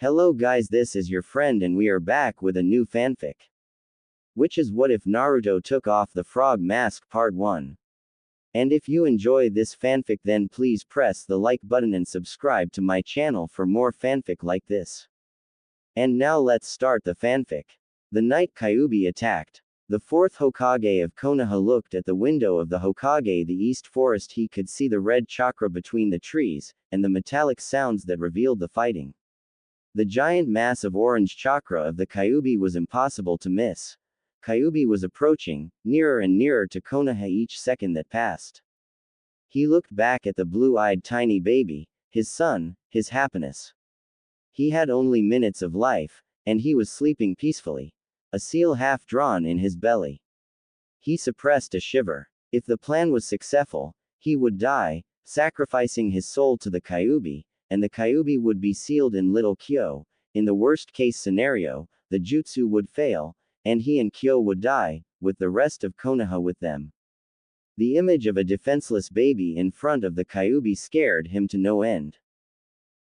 Hello guys, this is your friend and we are back with a new fanfic. Which is What If Naruto Took Off the Frog Mask Part 1. And if you enjoy this fanfic then please press the like button and subscribe to my channel for more fanfic like this. And now let's start the fanfic. The night Kyuubi attacked. The fourth Hokage of Konoha looked at the window of the Hokage the East Forest. He could see the red chakra between the trees, and the metallic sounds that revealed the fighting. The giant mass of orange chakra of the Kyuubi was impossible to miss. Kyuubi was approaching, nearer and nearer to Konoha each second that passed. He looked back at the blue-eyed tiny baby, his son, his happiness. He had only minutes of life, and he was sleeping peacefully, a seal half drawn in his belly. He suppressed a shiver. If the plan was successful, he would die, sacrificing his soul to the Kyuubi, and the Kyuubi would be sealed in Little Kyo. In the worst-case scenario, the jutsu would fail, and he and Kyo would die, with the rest of Konoha with them. The image of a defenseless baby in front of the Kyuubi scared him to no end.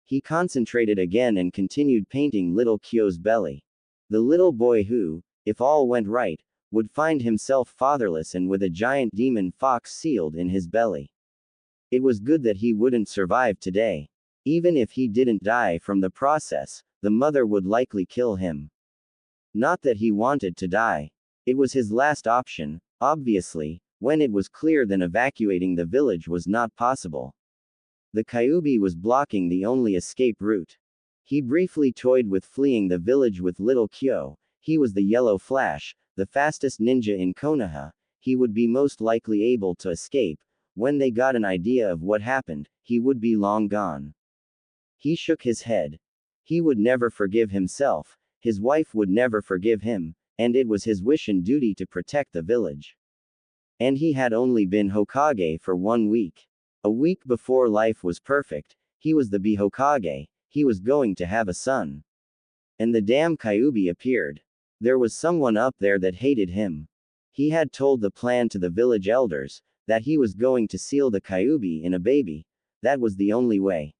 He concentrated again and continued painting Little Kyo's belly. The little boy who, if all went right, would find himself fatherless and with a giant demon fox sealed in his belly. It was good that he wouldn't survive today. Even if he didn't die from the process, the mother would likely kill him. Not that he wanted to die. It was his last option, obviously, when it was clear that evacuating the village was not possible. The Kyuubi was blocking the only escape route. He briefly toyed with fleeing the village with Little Kyo. He was the Yellow Flash, the fastest ninja in Konoha. He would be most likely able to escape. When they got an idea of what happened, he would be long gone. He shook his head. He would never forgive himself, his wife would never forgive him, and it was his wish and duty to protect the village. And he had only been Hokage for 1 week. A week before life was perfect, he was the Hokage. He was going to have a son. And the damn Kyuubi appeared. There was someone up there that hated him. He had told the plan to the village elders, that he was going to seal the Kyuubi in a baby. That was the only way.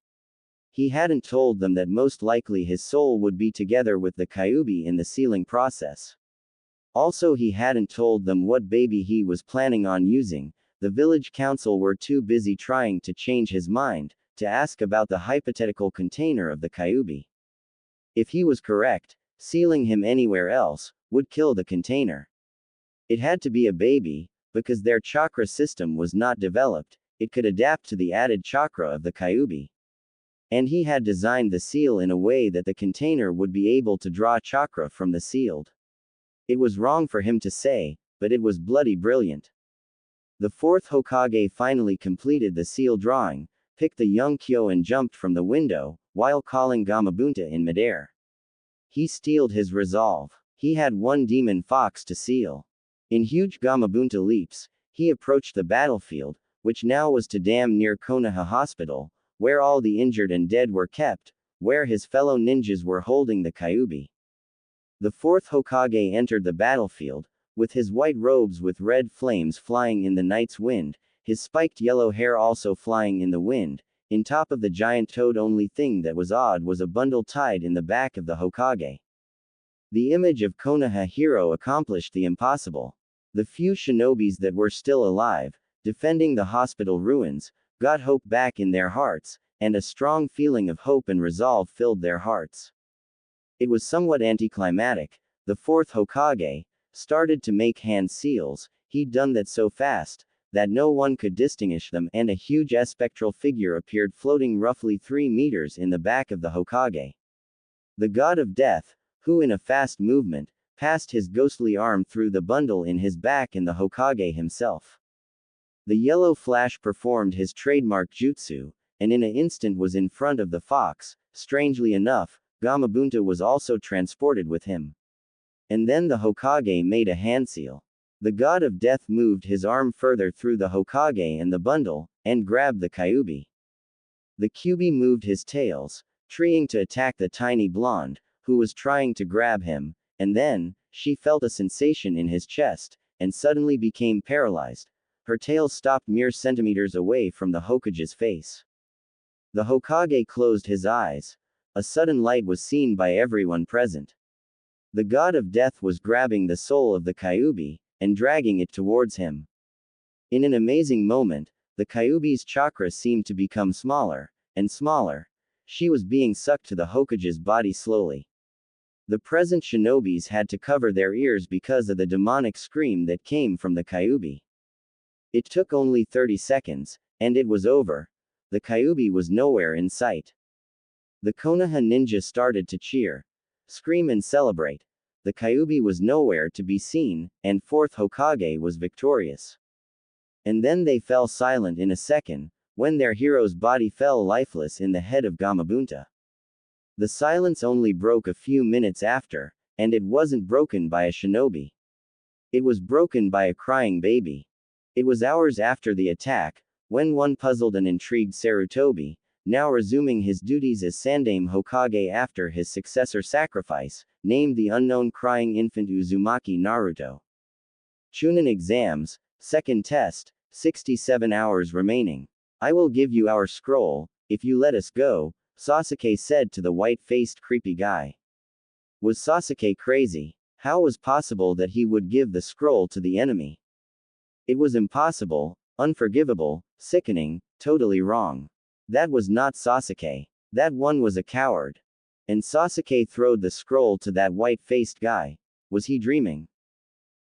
He hadn't told them that most likely his soul would be together with the Kyuubi in the sealing process. Also he hadn't told them what baby he was planning on using. The village council were too busy trying to change his mind, to ask about the hypothetical container of the Kyuubi. If he was correct, sealing him anywhere else would kill the container. It had to be a baby, because their chakra system was not developed. It could adapt to the added chakra of the Kyuubi. And he had designed the seal in a way that the container would be able to draw chakra from the sealed. It was wrong for him to say, but it was bloody brilliant. The fourth Hokage finally completed the seal drawing, picked the young Kyo and jumped from the window, while calling Gamabunta in midair. He steeled his resolve. He had one demon fox to seal. In huge Gamabunta leaps, he approached the battlefield, which now was to damn near Konoha Hospital, where all the injured and dead were kept, where his fellow ninjas were holding the Kyuubi. The fourth Hokage entered the battlefield, with his white robes with red flames flying in the night's wind, his spiked yellow hair also flying in the wind. In top of the giant toad, only thing that was odd was a bundle tied in the back of the Hokage. The image of Konoha hero accomplished the impossible. The few shinobis that were still alive, defending the hospital ruins, got hope back in their hearts, and a strong feeling of hope and resolve filled their hearts. It was somewhat anticlimactic. The fourth Hokage started to make hand seals. He'd done that so fast that no one could distinguish them, and a huge spectral figure appeared floating roughly 3 meters in the back of the Hokage. The god of death, who in a fast movement, passed his ghostly arm through the bundle in his back, and the Hokage himself. The yellow flash performed his trademark jutsu, and in an instant was in front of the fox. Strangely enough, Gamabunta was also transported with him. And then the Hokage made a hand seal. The god of death moved his arm further through the Hokage and the bundle, and grabbed the Kyuubi. The Kyuubi moved his tails, trying to attack the tiny blonde, who was trying to grab him, and then, she felt a sensation in his chest, and suddenly became paralyzed. Her tail stopped mere centimeters away from the Hokage's face. The Hokage closed his eyes. a sudden light was seen by everyone present. The god of death was grabbing the soul of the Kyuubi, and dragging it towards him. In an amazing moment, the Kyuubi's chakra seemed to become smaller, and smaller. She was being sucked to the Hokage's body slowly. The present shinobis had to cover their ears because of the demonic scream that came from the Kyuubi. It took only 30 seconds, and it was over. The Kyuubi was nowhere in sight. The Konoha ninja started to cheer, scream and celebrate. The Kyuubi was nowhere to be seen, and fourth Hokage was victorious. And then they fell silent in a second, when their hero's body fell lifeless in the head of Gamabunta. The silence only broke a few minutes after, and it wasn't broken by a shinobi. It was broken by a crying baby. It was hours after the attack, when one puzzled and intrigued Sarutobi, now resuming his duties as Sandaime Hokage after his successor sacrifice, named the unknown crying infant Uzumaki Naruto. Chunin exams, second test, 67 hours remaining. I will give you our scroll, if you let us go, Sasuke said to the white-faced creepy guy. Was Sasuke crazy? How was possible that he would give the scroll to the enemy? It was impossible, unforgivable, sickening, totally wrong. That was not Sasuke. That one was a coward. And Sasuke throwed the scroll to that white-faced guy. Was he dreaming?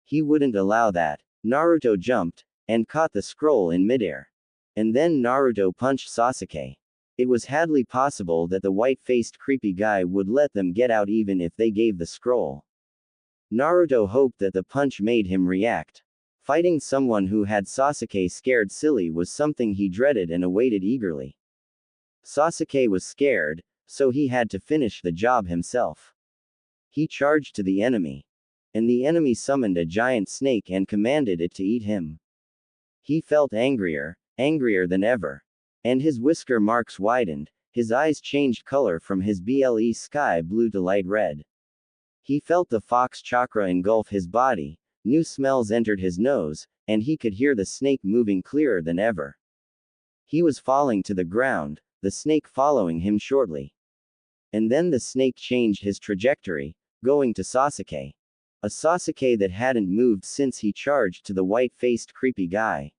He wouldn't allow that. Naruto jumped, and caught the scroll in midair. And then Naruto punched Sasuke. It was hardly possible that the white-faced creepy guy would let them get out even if they gave the scroll. Naruto hoped that the punch made him react. Fighting someone who had Sasuke scared silly was something he dreaded and awaited eagerly. Sasuke was scared, so he had to finish the job himself. He charged to the enemy. And the enemy summoned a giant snake and commanded it to eat him. He felt angrier than ever. And his whisker marks widened, his eyes changed color from his ble sky blue to light red. He felt the fox chakra engulf his body, new smells entered his nose, and he could hear the snake moving clearer than ever. He was falling to the ground, the snake following him shortly. And then the snake changed his trajectory, going to Sasuke. A Sasuke that hadn't moved since he charged to the white-faced creepy guy.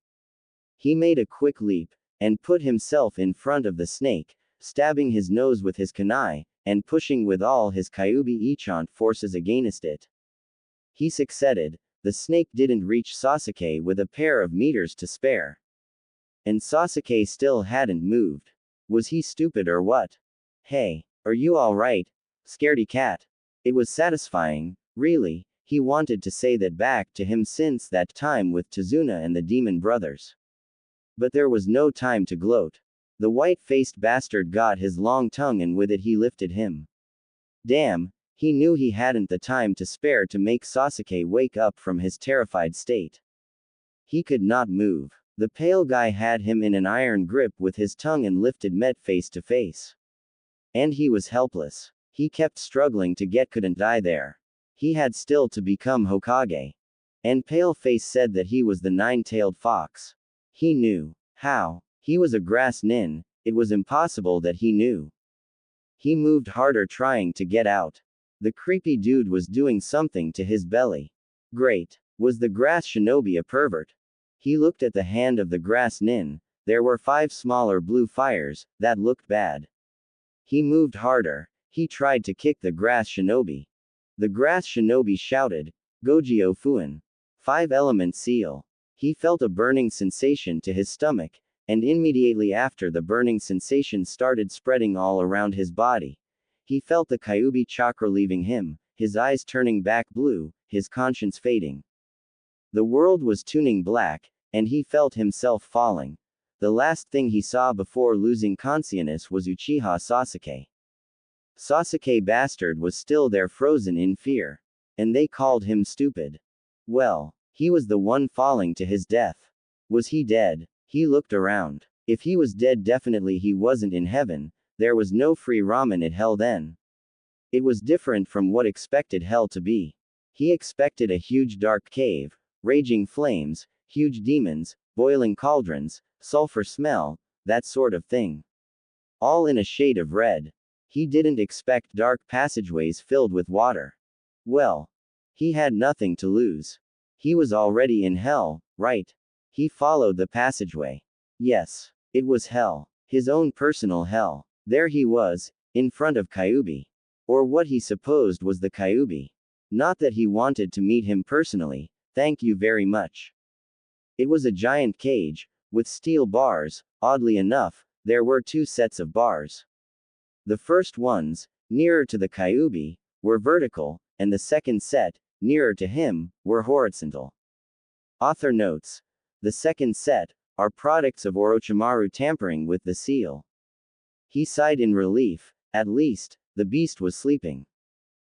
He made a quick leap, and put himself in front of the snake, stabbing his nose with his kunai, and pushing with all his Kyuubi Ichant forces against it. He succeeded. The snake didn't reach Sasuke with a pair of meters to spare. And Sasuke still hadn't moved. Was he stupid or what? Hey, are you alright, scaredy cat? It was satisfying, really. He wanted to say that back to him since that time with Tazuna and the demon brothers. But there was no time to gloat. The white-faced bastard got his long tongue and with it he lifted him. Damn, he knew he hadn't the time to spare to make Sasuke wake up from his terrified state. He could not move. The pale guy had him in an iron grip with his tongue and lifted met face to face. And he was helpless. He kept struggling to couldn't die there. He had still to become Hokage. And Pale Face said that he was the nine-tailed fox. He knew. How? He was a grass nin, it was impossible that he knew. He moved harder trying to get out. The creepy dude was doing something to his belly. Great. Was the grass shinobi a pervert? He looked at the hand of the grass nin, there were 5 smaller blue fires, that looked bad. He moved harder, he tried to kick the grass shinobi. The grass shinobi shouted, Gojio Fuin. 5-element seal. He felt a burning sensation to his stomach, and immediately after the burning sensation started spreading all around his body. He felt the Kyuubi chakra leaving him, his eyes turning back blue, his conscience fading. The world was tuning black, and he felt himself falling. The last thing he saw before losing consciousness was Uchiha Sasuke. Sasuke bastard was still there frozen in fear. And they called him stupid. Well, he was the one falling to his death. Was he dead? He looked around. If he was dead, definitely he wasn't in heaven. There was no free ramen at hell then. It was different from what expected hell to be. He expected a huge dark cave, raging flames, huge demons, boiling cauldrons, sulfur smell, that sort of thing. All in a shade of red. He didn't expect dark passageways filled with water. Well, he had nothing to lose. He was already in hell, right? He followed the passageway. Yes, it was hell. His own personal hell. There he was, in front of Kyubi. Or what he supposed was the Kyubi. Not that he wanted to meet him personally, thank you very much. It was a giant cage, with steel bars. Oddly enough, there were two sets of bars. The first ones, nearer to the Kyubi, were vertical, and the second set, nearer to him, were horizontal. Author notes: the second set are products of Orochimaru tampering with the seal. He sighed in relief. At least, the beast was sleeping.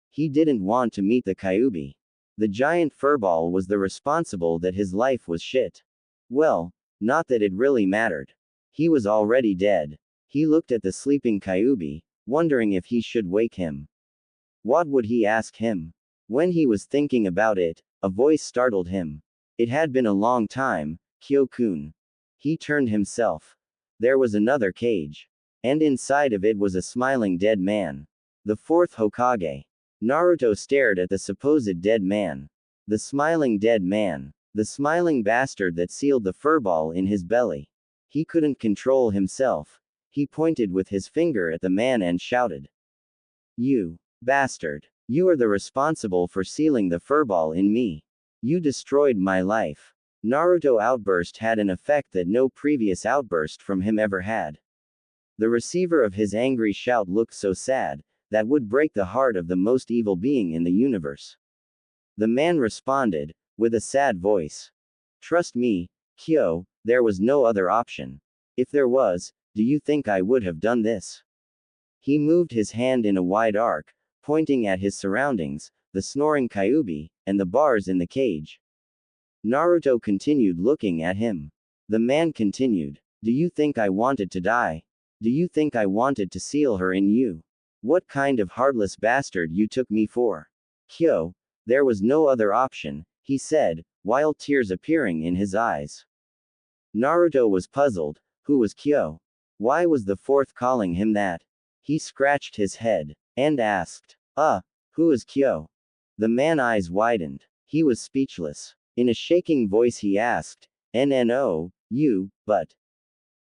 He didn't want to meet the Kyubi. The giant furball was the responsible that his life was shit. Well, not that it really mattered. He was already dead. He looked at the sleeping Kyubi, wondering if he should wake him. What would he ask him? When he was thinking about it, a voice startled him. It had been a long time, Kyo-kun. He turned himself. There was another cage. And inside of it was a smiling dead man. The fourth Hokage. Naruto stared at the supposed dead man. The smiling dead man. The smiling bastard that sealed the furball in his belly. He couldn't control himself. He pointed with his finger at the man and shouted. You bastard. You are the responsible for sealing the furball in me. You destroyed my life. Naruto outburst had an effect that no previous outburst from him ever had. The receiver of his angry shout looked so sad, that would break the heart of the most evil being in the universe. The man responded, with a sad voice. Trust me, Kyo, there was no other option. If there was, do you think I would have done this? He moved his hand in a wide arc, pointing at his surroundings, the snoring Kyubi, and the bars in the cage. Naruto continued looking at him. The man continued. Do you think I wanted to die? Do you think I wanted to seal her in you? What kind of heartless bastard you took me for? Kyo, there was no other option, he said, while tears appearing in his eyes. Naruto was puzzled. Who was Kyo? Why was the fourth calling him that? He scratched his head, and asked, who is Kyo? The man's eyes widened. He was speechless. In a shaking voice he asked, "No, you, but..."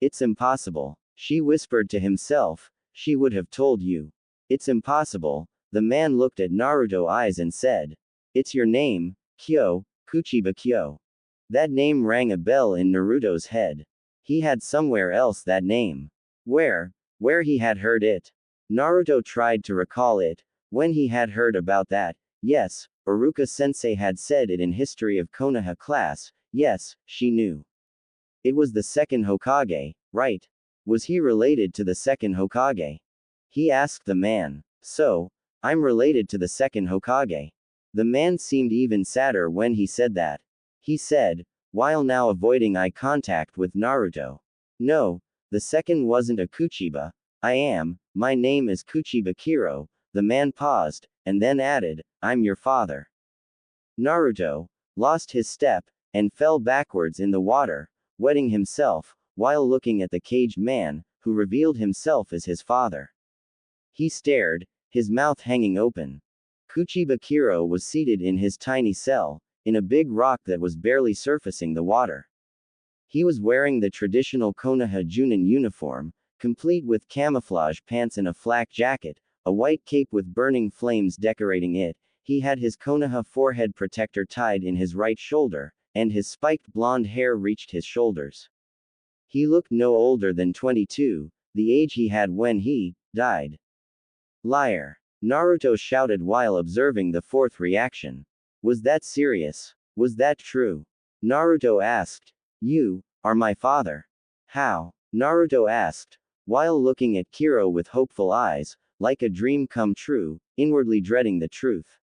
It's impossible. She whispered to himself, she would have told you. It's impossible. The man looked at Naruto's eyes and said, it's your name, Kyo, Kuchiba Kyo. That name rang a bell in Naruto's head. He had somewhere else that name. Where he had heard it. Naruto tried to recall it. When he had heard about that, yes, Iruka-sensei had said it in History of Konoha class, yes, she knew. It was the second Hokage, right? Was he related to the second Hokage? He asked the man. So, I'm related to the second Hokage. The man seemed even sadder when he said that. He said, while now avoiding eye contact with Naruto. No, the second wasn't a Kuchiba. My name is Kuchiba Kiro. The man paused, and then added, I'm your father. Naruto lost his step, and fell backwards in the water, wetting himself, while looking at the caged man, who revealed himself as his father. He stared, his mouth hanging open. Kuchiba Kiro was seated in his tiny cell, in a big rock that was barely surfacing the water. He was wearing the traditional Konoha Junin uniform, complete with camouflage pants and a flak jacket, a white cape with burning flames decorating it. He had his Konoha forehead protector tied in his right shoulder, and his spiked blonde hair reached his shoulders. He looked no older than 22, the age he had when he died. Liar. Naruto shouted while observing the fourth reaction. Was that serious? Was that true? Naruto asked. You are my father. How? Naruto asked, while looking at Kiro with hopeful eyes, like a dream come true, inwardly dreading the truth.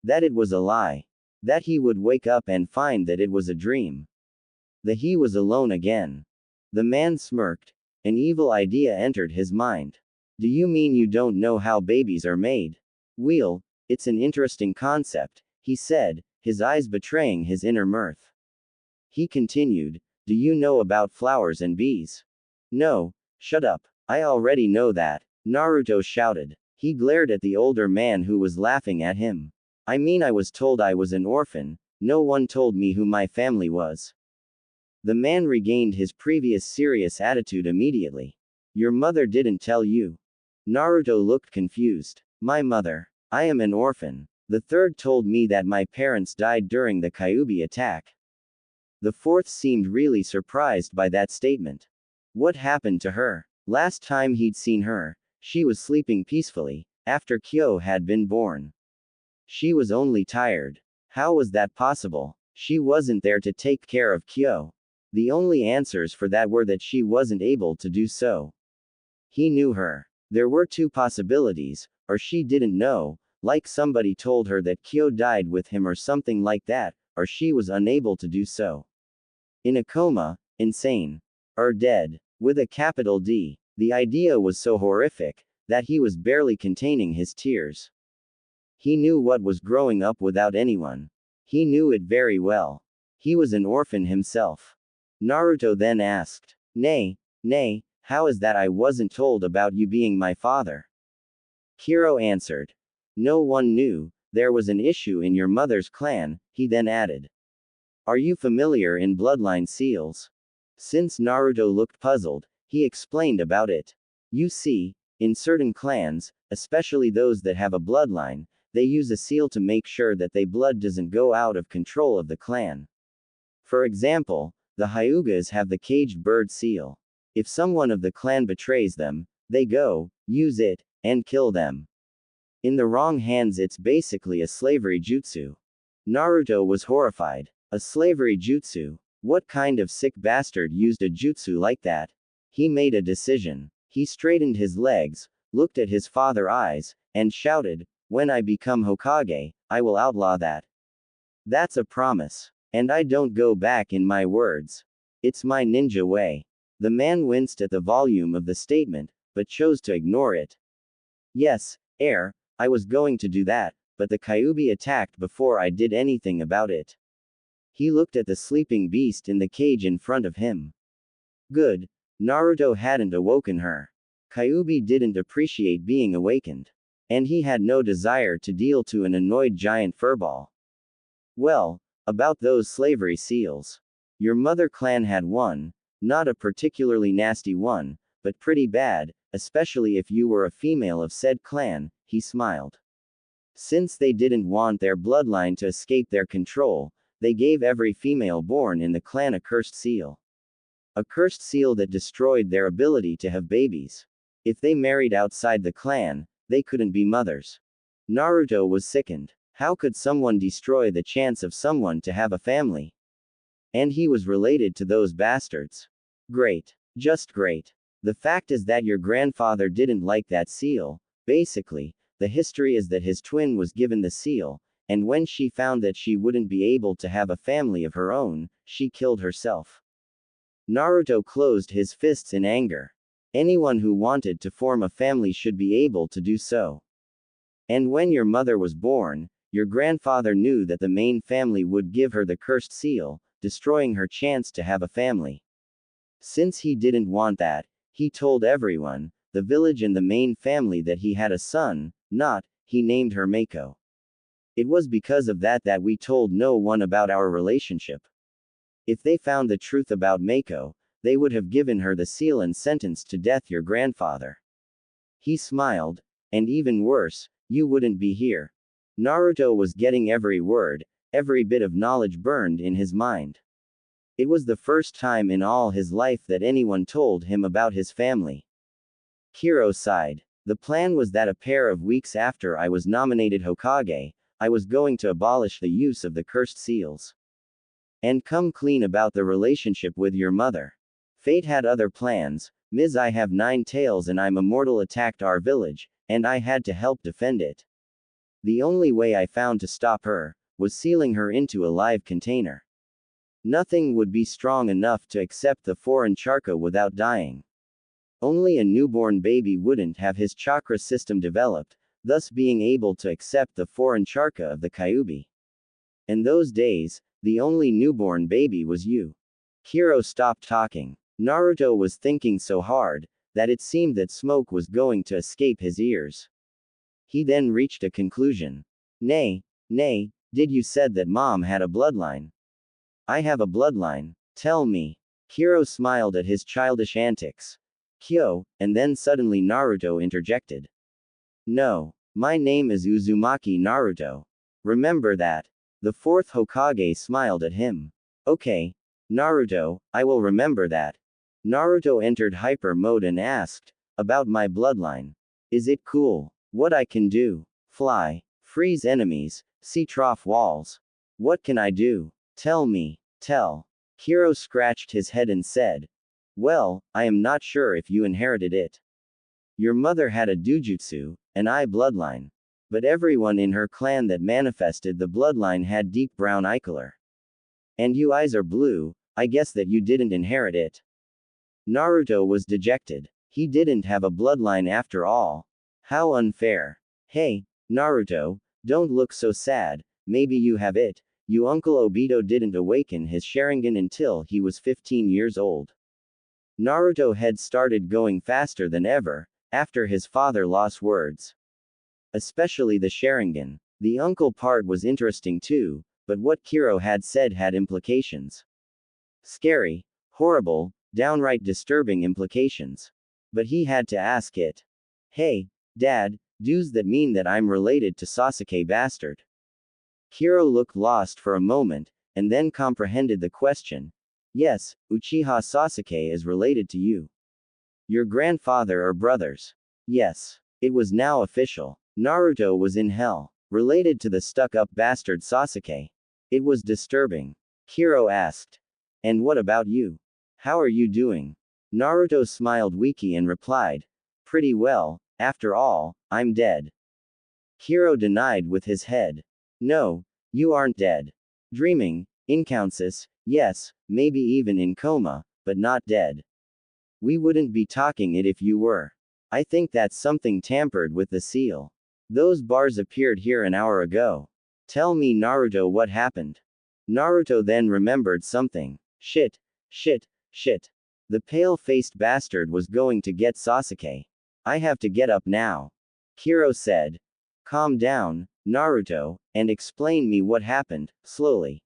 That it was a lie. That he would wake up and find that it was a dream. That he was alone again. The man smirked. An evil idea entered his mind. Do you mean you don't know how babies are made? Well, it's an interesting concept, he said, his eyes betraying his inner mirth. He continued, do you know about flowers and bees? No, shut up, I already know that. Naruto shouted. He glared at the older man who was laughing at him. I mean, I was told I was an orphan, no one told me who my family was. The man regained his previous serious attitude immediately. Your mother didn't tell you? Naruto looked confused. My mother. I am an orphan. The third told me that my parents died during the Kyuubi attack. The fourth seemed really surprised by that statement. What happened to her? Last time he'd seen her, she was sleeping peacefully, after Kyo had been born. She was only tired. How was that possible? She wasn't there to take care of Kyo. The only answers for that were that she wasn't able to do so. He knew her. There were two possibilities, or she didn't know, like somebody told her that Kyo died with him or something like that, or she was unable to do so. In a coma, insane, or dead, with a capital D. The idea was so horrific, that he was barely containing his tears. He knew what was growing up without anyone. He knew it very well. He was an orphan himself. Naruto then asked, Nay, how is that I wasn't told about you being my father? Kiro answered. No one knew, there was an issue in your mother's clan, he then added. Are you familiar in bloodline seals? Since Naruto looked puzzled, he explained about it. You see, in certain clans, especially those that have a bloodline, they use a seal to make sure that their blood doesn't go out of control of the clan. For example, the Hyugas have the caged bird seal. If someone of the clan betrays them, they go, use it, and kill them. In the wrong hands, it's basically a slavery jutsu. Naruto was horrified. A slavery jutsu? What kind of sick bastard used a jutsu like that? He made a decision. He straightened his legs, looked at his father's eyes, and shouted, when I become Hokage, I will outlaw that. That's a promise. And I don't go back in my words. It's my ninja way. The man winced at the volume of the statement, but chose to ignore it. Yes, I was going to do that, but the Kyuubi attacked before I did anything about it. He looked at the sleeping beast in the cage in front of him. Good. Naruto hadn't awoken her. Kyuubi didn't appreciate being awakened. And he had no desire to deal to an annoyed giant furball. Well, about those slavery seals. Your mother clan had one, not a particularly nasty one, but pretty bad, especially if you were a female of said clan, he smiled. Since they didn't want their bloodline to escape their control, they gave every female born in the clan a cursed seal. A cursed seal that destroyed their ability to have babies. If they married outside the clan, they couldn't be mothers. Naruto was sickened. How could someone destroy the chance of someone to have a family? And he was related to those bastards. Great. Just great. The fact is that your grandfather didn't like that seal. Basically, the history is that his twin was given the seal, and when she found that she wouldn't be able to have a family of her own, she killed herself. Naruto closed his fists in anger. Anyone who wanted to form a family should be able to do so. And when your mother was born, your grandfather knew that the main family would give her the cursed seal, destroying her chance to have a family. Since he didn't want that, he told everyone, the village and the main family, that he had a son, he named her Mako. It was because of that that we told no one about our relationship. If they found the truth about Mako, they would have given her the seal and sentenced to death your grandfather. He smiled. And even worse, you wouldn't be here. Naruto was getting every word, every bit of knowledge burned in his mind. It was the first time in all his life that anyone told him about his family. Kiro sighed. The plan was that a pair of weeks after I was nominated Hokage, I was going to abolish the use of the cursed seals. And come clean about the relationship with your mother. Fate had other plans. I have 9 tails and I'm immortal attacked our village, and I had to help defend it. The only way I found to stop her, was sealing her into a live container. Nothing would be strong enough to accept the foreign chakra without dying. Only a newborn baby wouldn't have his chakra system developed, thus being able to accept the foreign chakra of the Kyuubi. In those days, the only newborn baby was you. Kiro stopped talking. Naruto was thinking so hard, that it seemed that smoke was going to escape his ears. He then reached a conclusion. Nay, did you said that mom had a bloodline? I have a bloodline. Tell me. Kiro smiled at his childish antics. Kyo, and then suddenly Naruto interjected. No. My name is Uzumaki Naruto. Remember that. The fourth Hokage smiled at him. Okay. Naruto, I will remember that. Naruto entered hyper mode and asked, about my bloodline. Is it cool? What I can do? Fly. Freeze enemies. See trough walls. What can I do? Tell me. Tell. Kiro scratched his head and said. Well, I am not sure if you inherited it. Your mother had a dujutsu, an eye bloodline. But everyone in her clan that manifested the bloodline had deep brown eye color. And you eyes are blue, I guess that you didn't inherit it. Naruto was dejected. He didn't have a bloodline after all. How unfair. Hey, Naruto, don't look so sad, maybe you have it. Your Uncle Obito didn't awaken his Sharingan until he was 15 years old. Naruto had started going faster than ever, after his father lost words. Especially the Sharingan. The uncle part was interesting too, but what Kiro had said had implications. Scary, horrible, downright disturbing implications. But he had to ask it. Hey, Dad, does that mean that I'm related to Sasuke bastard? Kiro looked lost for a moment, and then comprehended the question. Yes, Uchiha Sasuke is related to you. Your grandfather or brothers. Yes. It was now official. Naruto was in hell. Related to the stuck-up bastard Sasuke. It was disturbing. Kiro asked. And what about you? How are you doing? Naruto smiled weakly and replied. Pretty well, after all, I'm dead. Kiro denied with his head. No, you aren't dead. Dreaming, unconscious, yes, maybe even in coma, but not dead. We wouldn't be talking it if you were. I think that's something tampered with the seal. Those bars appeared here an hour ago. Tell me Naruto what happened. Naruto then remembered something. Shit. The pale-faced bastard was going to get Sasuke. I have to get up now. Kiro said. Calm down, Naruto, and explain me what happened, slowly.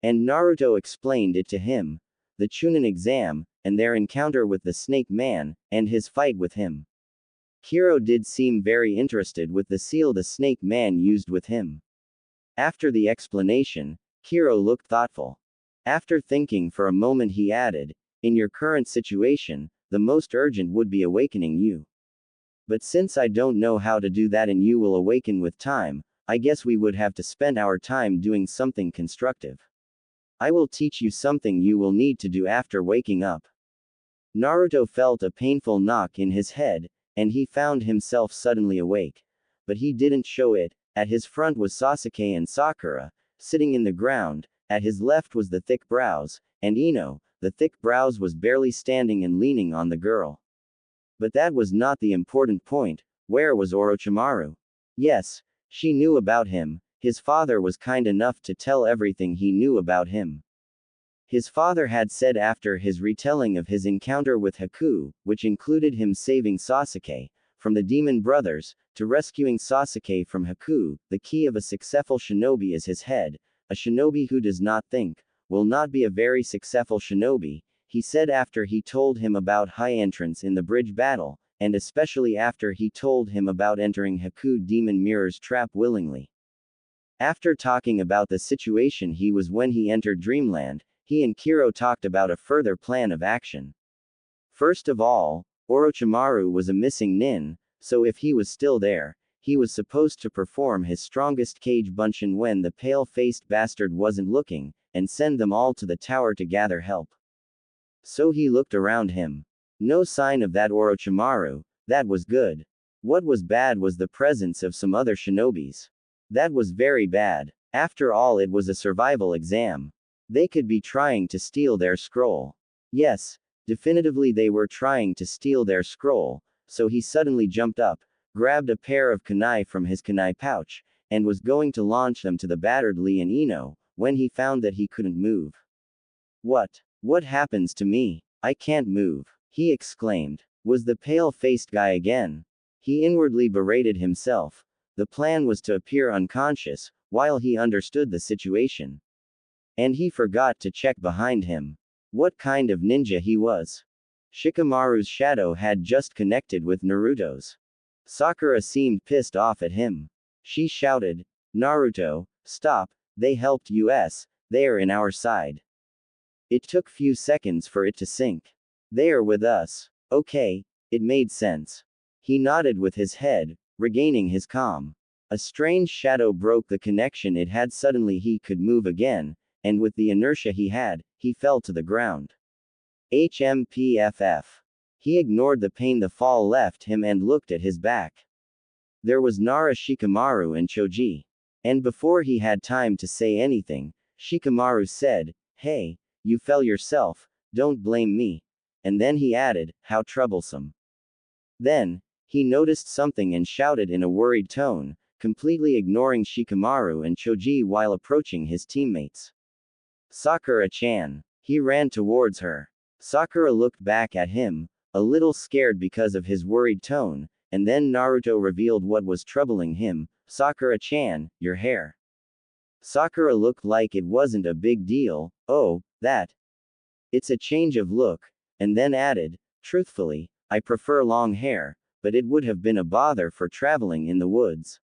And Naruto explained it to him. The Chunin exam, and their encounter with the Snake Man, and his fight with him. Kiro did seem very interested with the seal the Snake Man used with him. After the explanation, Kiro looked thoughtful. After thinking for a moment he added, in your current situation, the most urgent would be awakening you. But since I don't know how to do that and you will awaken with time, I guess we would have to spend our time doing something constructive. I will teach you something you will need to do after waking up. Naruto felt a painful knock in his head, and he found himself suddenly awake. But he didn't show it. At his front was Sasuke and Sakura, sitting in the ground, at his left was the thick brows, and Ino, the thick brows was barely standing and leaning on the girl. But that was not the important point. Where was Orochimaru? Yes, she knew about him. His father was kind enough to tell everything he knew about him. His father had said after his retelling of his encounter with Haku, which included him saving Sasuke from the demon brothers, to rescuing Sasuke from Haku, the key of a successful shinobi is his head. A shinobi who does not think will not be a very successful shinobi, he said after he told him about high entrance in the bridge battle, and especially after he told him about entering Haku Demon Mirror's trap willingly. After talking about the situation he was when he entered Dreamland, he and Kiro talked about a further plan of action. First of all, Orochimaru was a missing nin, so if he was still there, he was supposed to perform his strongest Kage Bunshin when the pale-faced bastard wasn't looking, and send them all to the tower to gather help. So he looked around him. No sign of that Orochimaru. That was good. What was bad was the presence of some other shinobis. That was very bad. After all, it was a survival exam. They could be trying to steal their scroll. Yes, definitively they were trying to steal their scroll, so he suddenly jumped up, grabbed a pair of kunai from his kunai pouch, and was going to launch them to the battered Lee and Ino, when he found that he couldn't move. What happens to me? I can't move, he exclaimed. Was the pale-faced guy again? He inwardly berated himself. The plan was to appear unconscious, while he understood the situation. And he forgot to check behind him. What kind of ninja he was. Shikamaru's shadow had just connected with Naruto's. Sakura seemed pissed off at him. She shouted, "Naruto, stop, they helped us, they're in our side." It took few seconds for it to sink. They're with us. Okay, it made sense. He nodded with his head, regaining his calm. A strange shadow broke the connection it had. Suddenly he could move again, and with the inertia he had, he fell to the ground. HMPFF. He ignored the pain the fall left him and looked at his back. There was Nara, Shikamaru and Choji. And before he had time to say anything, Shikamaru said, "Hey, you fell yourself, don't blame me." And then he added, "How troublesome." Then, he noticed something and shouted in a worried tone, completely ignoring Shikamaru and Choji while approaching his teammates. "Sakura-chan." He ran towards her. Sakura looked back at him, a little scared because of his worried tone, and then Naruto revealed what was troubling him. "Sakura-chan, your hair." Sakura looked like it wasn't a big deal. "Oh, that. It's a change of look," and then added, "Truthfully, I prefer long hair, but it would have been a bother for traveling in the woods."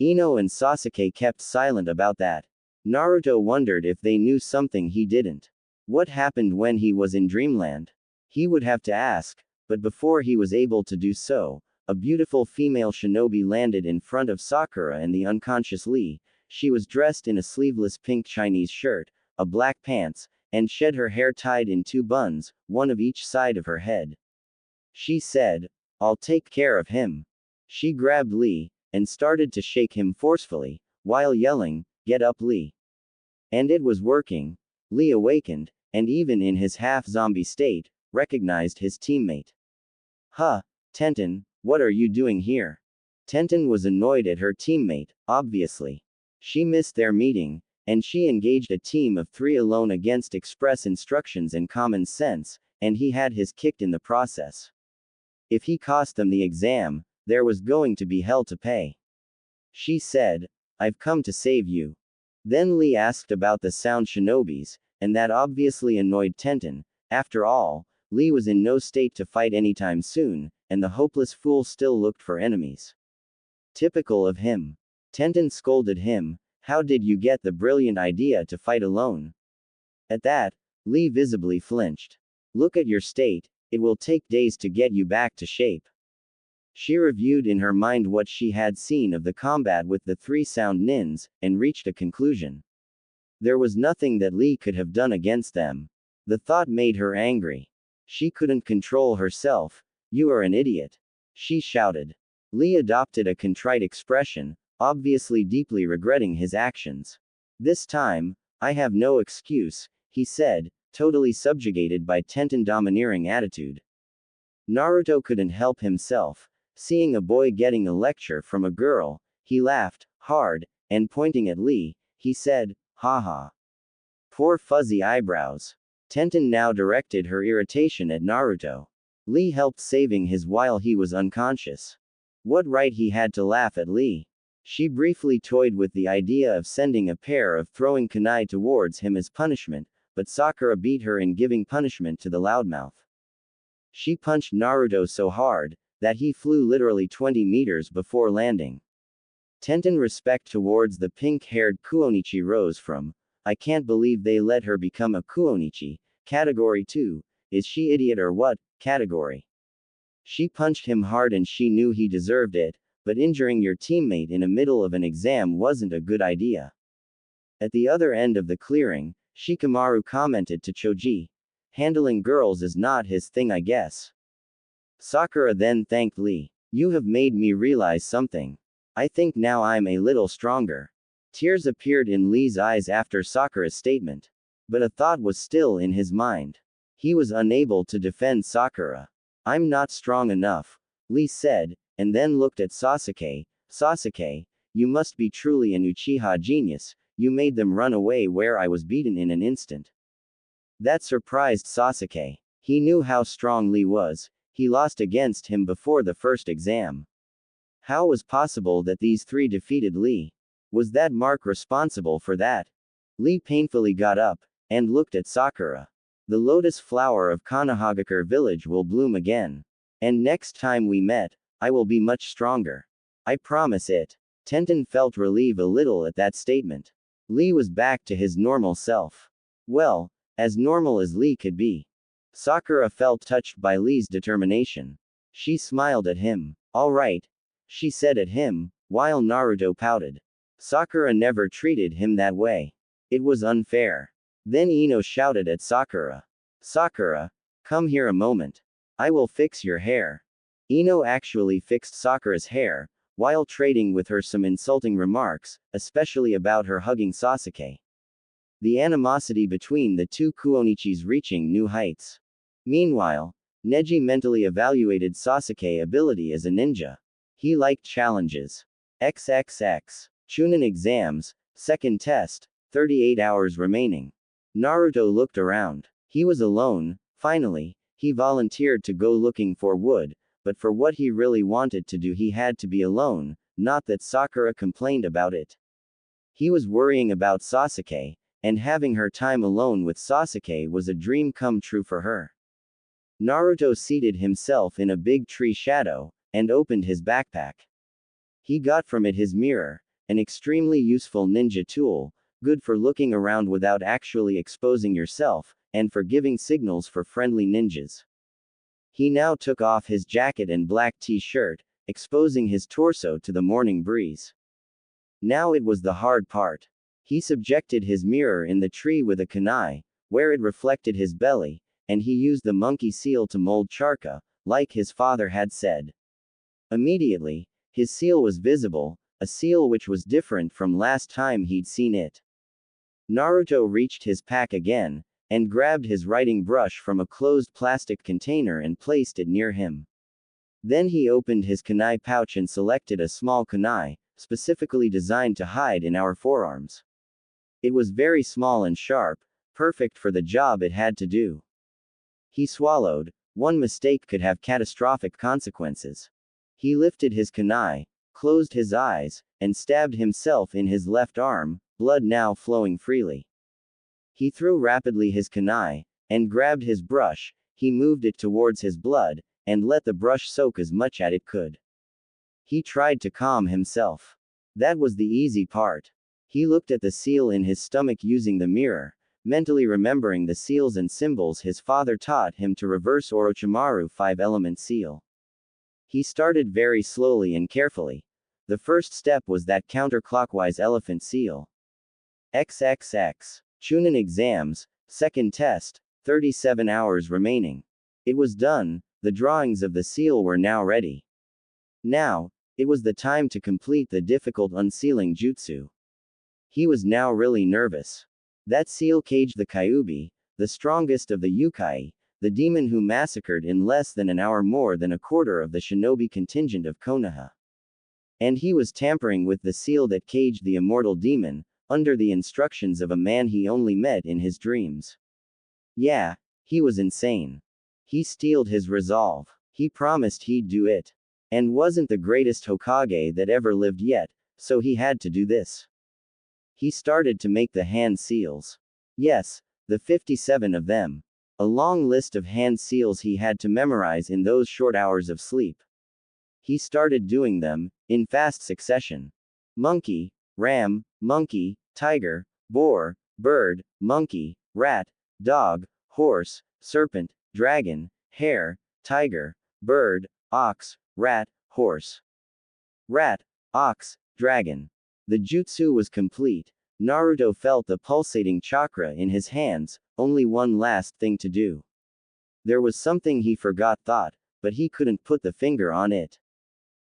Ino and Sasuke kept silent about that. Naruto wondered if they knew something he didn't. What happened when he was in Dreamland? He would have to ask, but before he was able to do so, a beautiful female shinobi landed in front of Sakura and the unconscious Lee. She was dressed in a sleeveless pink Chinese shirt, a black pants, and shed her hair tied in 2 buns, one of each side of her head. She said, "I'll take care of him." She grabbed Lee, and started to shake him forcefully, while yelling, "Get up, Lee." And it was working. Lee awakened, and even in his half-zombie state, recognized his teammate. "Huh, Tenten, what are you doing here?" Tenten was annoyed at her teammate, obviously. She missed their meeting, and she engaged a team of 3 alone against express instructions and common sense, and he had his kicked in the process. If he cost them the exam, there was going to be hell to pay. She said, "I've come to save you." Then Lee asked about the sound shinobis, and that obviously annoyed Tenten. After all, Lee was in no state to fight anytime soon, and the hopeless fool still looked for enemies. Typical of him. Tenten scolded him, "How did you get the brilliant idea to fight alone?" At that, Lee visibly flinched. "Look at your state, it will take days to get you back to shape." She reviewed in her mind what she had seen of the combat with the 3 sound nins, and reached a conclusion. There was nothing that Lee could have done against them. The thought made her angry. She couldn't control herself. "You are an idiot!" she shouted. Lee adopted a contrite expression, obviously deeply regretting his actions. "This time, I have no excuse," he said, totally subjugated by Tenten's domineering attitude. Naruto couldn't help himself. Seeing a boy getting a lecture from a girl, he laughed hard, and pointing at Lee, he said, "Haha. Poor fuzzy eyebrows." Tenten now directed her irritation at Naruto. Lee helped saving his while he was unconscious. What right he had to laugh at Lee? She briefly toyed with the idea of sending a pair of throwing kunai towards him as punishment, but Sakura beat her in giving punishment to the loudmouth. She punched Naruto so hard, that he flew literally 20 meters before landing. Tenten respect towards the pink-haired Kuonichi rose from, "I can't believe they let her become a Kuonichi, category 2, is she idiot or what, category." She punched him hard and she knew he deserved it, but injuring your teammate in the middle of an exam wasn't a good idea. At the other end of the clearing, Shikamaru commented to Choji, "Handling girls is not his thing, I guess." Sakura then thanked Lee. "You have made me realize something. I think now I'm a little stronger." Tears appeared in Lee's eyes after Sakura's statement. But a thought was still in his mind. He was unable to defend Sakura. "I'm not strong enough," Lee said, and then looked at Sasuke. "Sasuke, you must be truly an Uchiha genius, you made them run away where I was beaten in an instant." That surprised Sasuke. He knew how strong Lee was. he lost against him before the first exam. How was possible that these three defeated Lee? Was that mark responsible for that? Lee painfully got up, and looked at Sakura. The lotus flower of Konohagakure village will bloom again. And next time we met, I will be much stronger. I promise it. Tenten felt relief a little at that statement. Lee was back to his normal self. Well, as normal as Lee could be. Sakura felt touched by Lee's determination. She smiled at him. All right, she said at him, while Naruto pouted. Sakura never treated him that way. It was unfair. Then Ino shouted at Sakura. Sakura, come here a moment. I will fix your hair. Ino actually fixed Sakura's hair, while trading with her some insulting remarks, especially about her hugging Sasuke. The animosity between the two Kuonichis reaching new heights. Meanwhile, Neji mentally evaluated Sasuke's ability as a ninja. He liked challenges. XXX. Chunin exams, second test, 38 hours remaining. Naruto looked around. He was alone. Finally, he volunteered to go looking for wood, but for what he really wanted to do he had to be alone, not that Sakura complained about it. He was worrying about Sasuke, and having her time alone with Sasuke was a dream come true for her. Naruto seated himself in a big tree shadow, and opened his backpack. He got from it his mirror, an extremely useful ninja tool, good for looking around without actually exposing yourself, and for giving signals for friendly ninjas. He now took off his jacket and black t-shirt, exposing his torso to the morning breeze. Now it was the hard part. He subjected his mirror in the tree with a kunai, where it reflected his belly, and he used the monkey seal to mold Charka, like his father had said. Immediately, his seal was visible, a seal which was different from last time he'd seen it. Naruto reached his pack again, and grabbed his writing brush from a closed plastic container and placed it near him. Then he opened his kunai pouch and selected a small kunai, specifically designed to hide in our forearms. It was very small and sharp, perfect for the job it had to do. He swallowed. One mistake could have catastrophic consequences. He lifted his kunai, closed his eyes, and stabbed himself in his left arm, blood now flowing freely. He threw rapidly his kunai, and grabbed his brush. He moved it towards his blood, and let the brush soak as much as it could. He tried to calm himself. That was the easy part. He looked at the seal in his stomach using the mirror, mentally remembering the seals and symbols his father taught him to reverse Orochimaru 5-element seal. He started very slowly and carefully. The first step was that counterclockwise elephant seal. XXX. Chunin exams, second test, 37 hours remaining. It was done, the drawings of the seal were now ready. Now, it was the time to complete the difficult unsealing jutsu. He was now really nervous. That seal caged the Kyuubi, the strongest of the Yukai, the demon who massacred in less than an hour more than a quarter of the shinobi contingent of Konoha. And he was tampering with the seal that caged the immortal demon, under the instructions of a man he only met in his dreams. Yeah, he was insane. He steeled his resolve. He promised he'd do it. And wasn't the greatest Hokage that ever lived yet, so he had to do this. He started to make the hand seals. Yes, the 57 of them. A long list of hand seals he had to memorize in those short hours of sleep. He started doing them, in fast succession. Monkey, ram, monkey, tiger, boar, bird, monkey, rat, dog, horse, serpent, dragon, hare, tiger, bird, ox, rat, horse. Rat, ox, dragon. The jutsu was complete. Naruto felt the pulsating chakra in his hands, only one last thing to do. There was something he forgot thought, but he couldn't put the finger on it.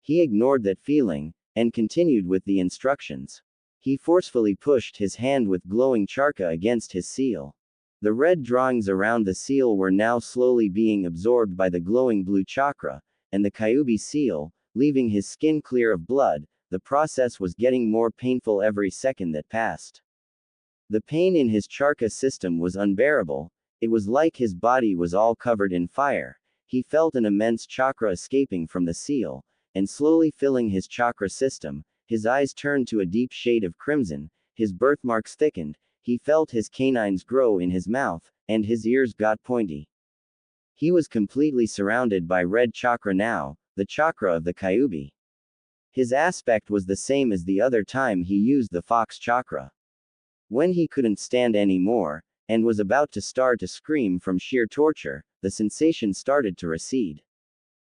He ignored that feeling, and continued with the instructions. He forcefully pushed his hand with glowing charka against his seal. The red drawings around the seal were now slowly being absorbed by the glowing blue chakra, and the Kyuubi seal, leaving his skin clear of blood. The process was getting more painful every second that passed. The pain in his charka system was unbearable. It was like his body was all covered in fire, he felt an immense chakra escaping from the seal, and slowly filling his chakra system. His eyes turned to a deep shade of crimson, his birthmarks thickened, he felt his canines grow in his mouth, and his ears got pointy. He was completely surrounded by red chakra now, the chakra of the Kyuubi. His aspect was the same as the other time he used the fox chakra. When he couldn't stand any more, and was about to start to scream from sheer torture, the sensation started to recede.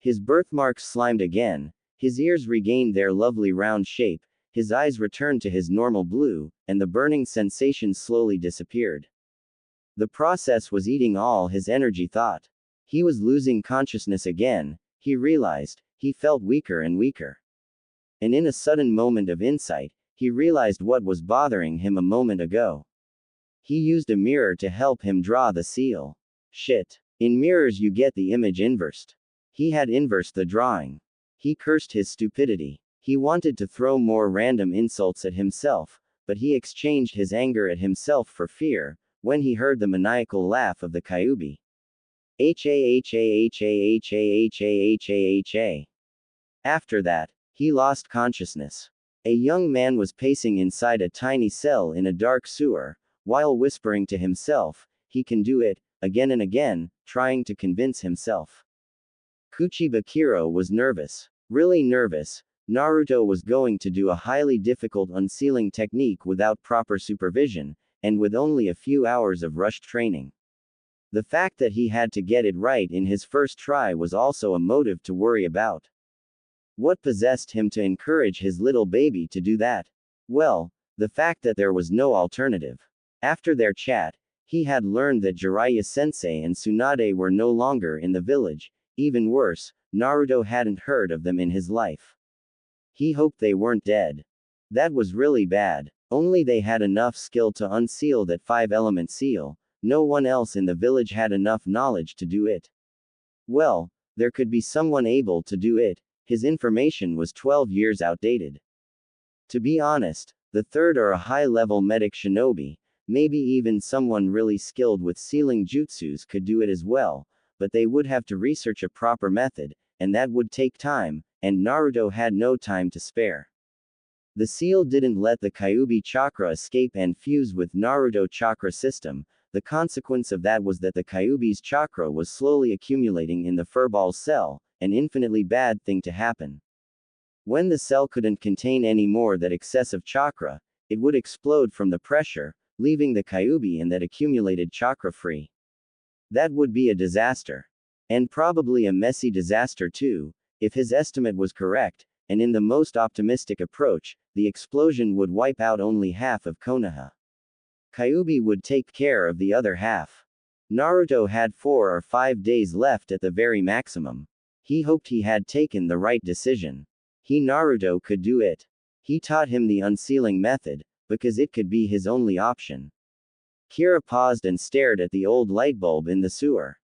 His birthmarks slimed again, his ears regained their lovely round shape, his eyes returned to his normal blue, and the burning sensation slowly disappeared. The process was eating all his energy thought. He was losing consciousness again, he realized, he felt weaker and weaker. And in a sudden moment of insight, he realized what was bothering him a moment ago. He used a mirror to help him draw the seal. Shit. In mirrors you get the image inversed. He had inversed the drawing. He cursed his stupidity. He wanted to throw more random insults at himself, but he exchanged his anger at himself for fear, when he heard the maniacal laugh of the Kyuubi. Ha. After that, he lost consciousness. A young man was pacing inside a tiny cell in a dark sewer, while whispering to himself, "He can do it," again and again, trying to convince himself. Kuchiba Kiro was nervous. Really nervous. Naruto was going to do a highly difficult unsealing technique without proper supervision, and with only a few hours of rushed training. The fact that he had to get it right in his first try was also a motive to worry about. What possessed him to encourage his little baby to do that? Well, the fact that there was no alternative. After their chat, he had learned that Jiraiya-sensei and Tsunade were no longer in the village. Even worse, Naruto hadn't heard of them in his life. He hoped they weren't dead. That was really bad. Only they had enough skill to unseal that 5-element seal. No one else in the village had enough knowledge to do it. Well, there could be someone able to do it. His information was 12 years outdated. To be honest, the third or a high-level medic shinobi, maybe even someone really skilled with sealing jutsus could do it as well, but they would have to research a proper method, and that would take time, and Naruto had no time to spare. The seal didn't let the Kyuubi chakra escape and fuse with Naruto chakra system. The consequence of that was that the Kyuubi's chakra was slowly accumulating in the furball cell, an infinitely bad thing to happen. When the cell couldn't contain any more that excessive chakra, it would explode from the pressure, leaving the Kyuubi and that accumulated chakra free. That would be a disaster. And probably a messy disaster too, if his estimate was correct, and in the most optimistic approach, the explosion would wipe out only half of Konoha. Kyuubi would take care of the other half. Naruto had 4 or 5 days left at the very maximum. He hoped he had taken the right decision. Naruto could do it. He taught him the unsealing method, because it could be his only option. Kira paused and stared at the old light bulb in the sewer.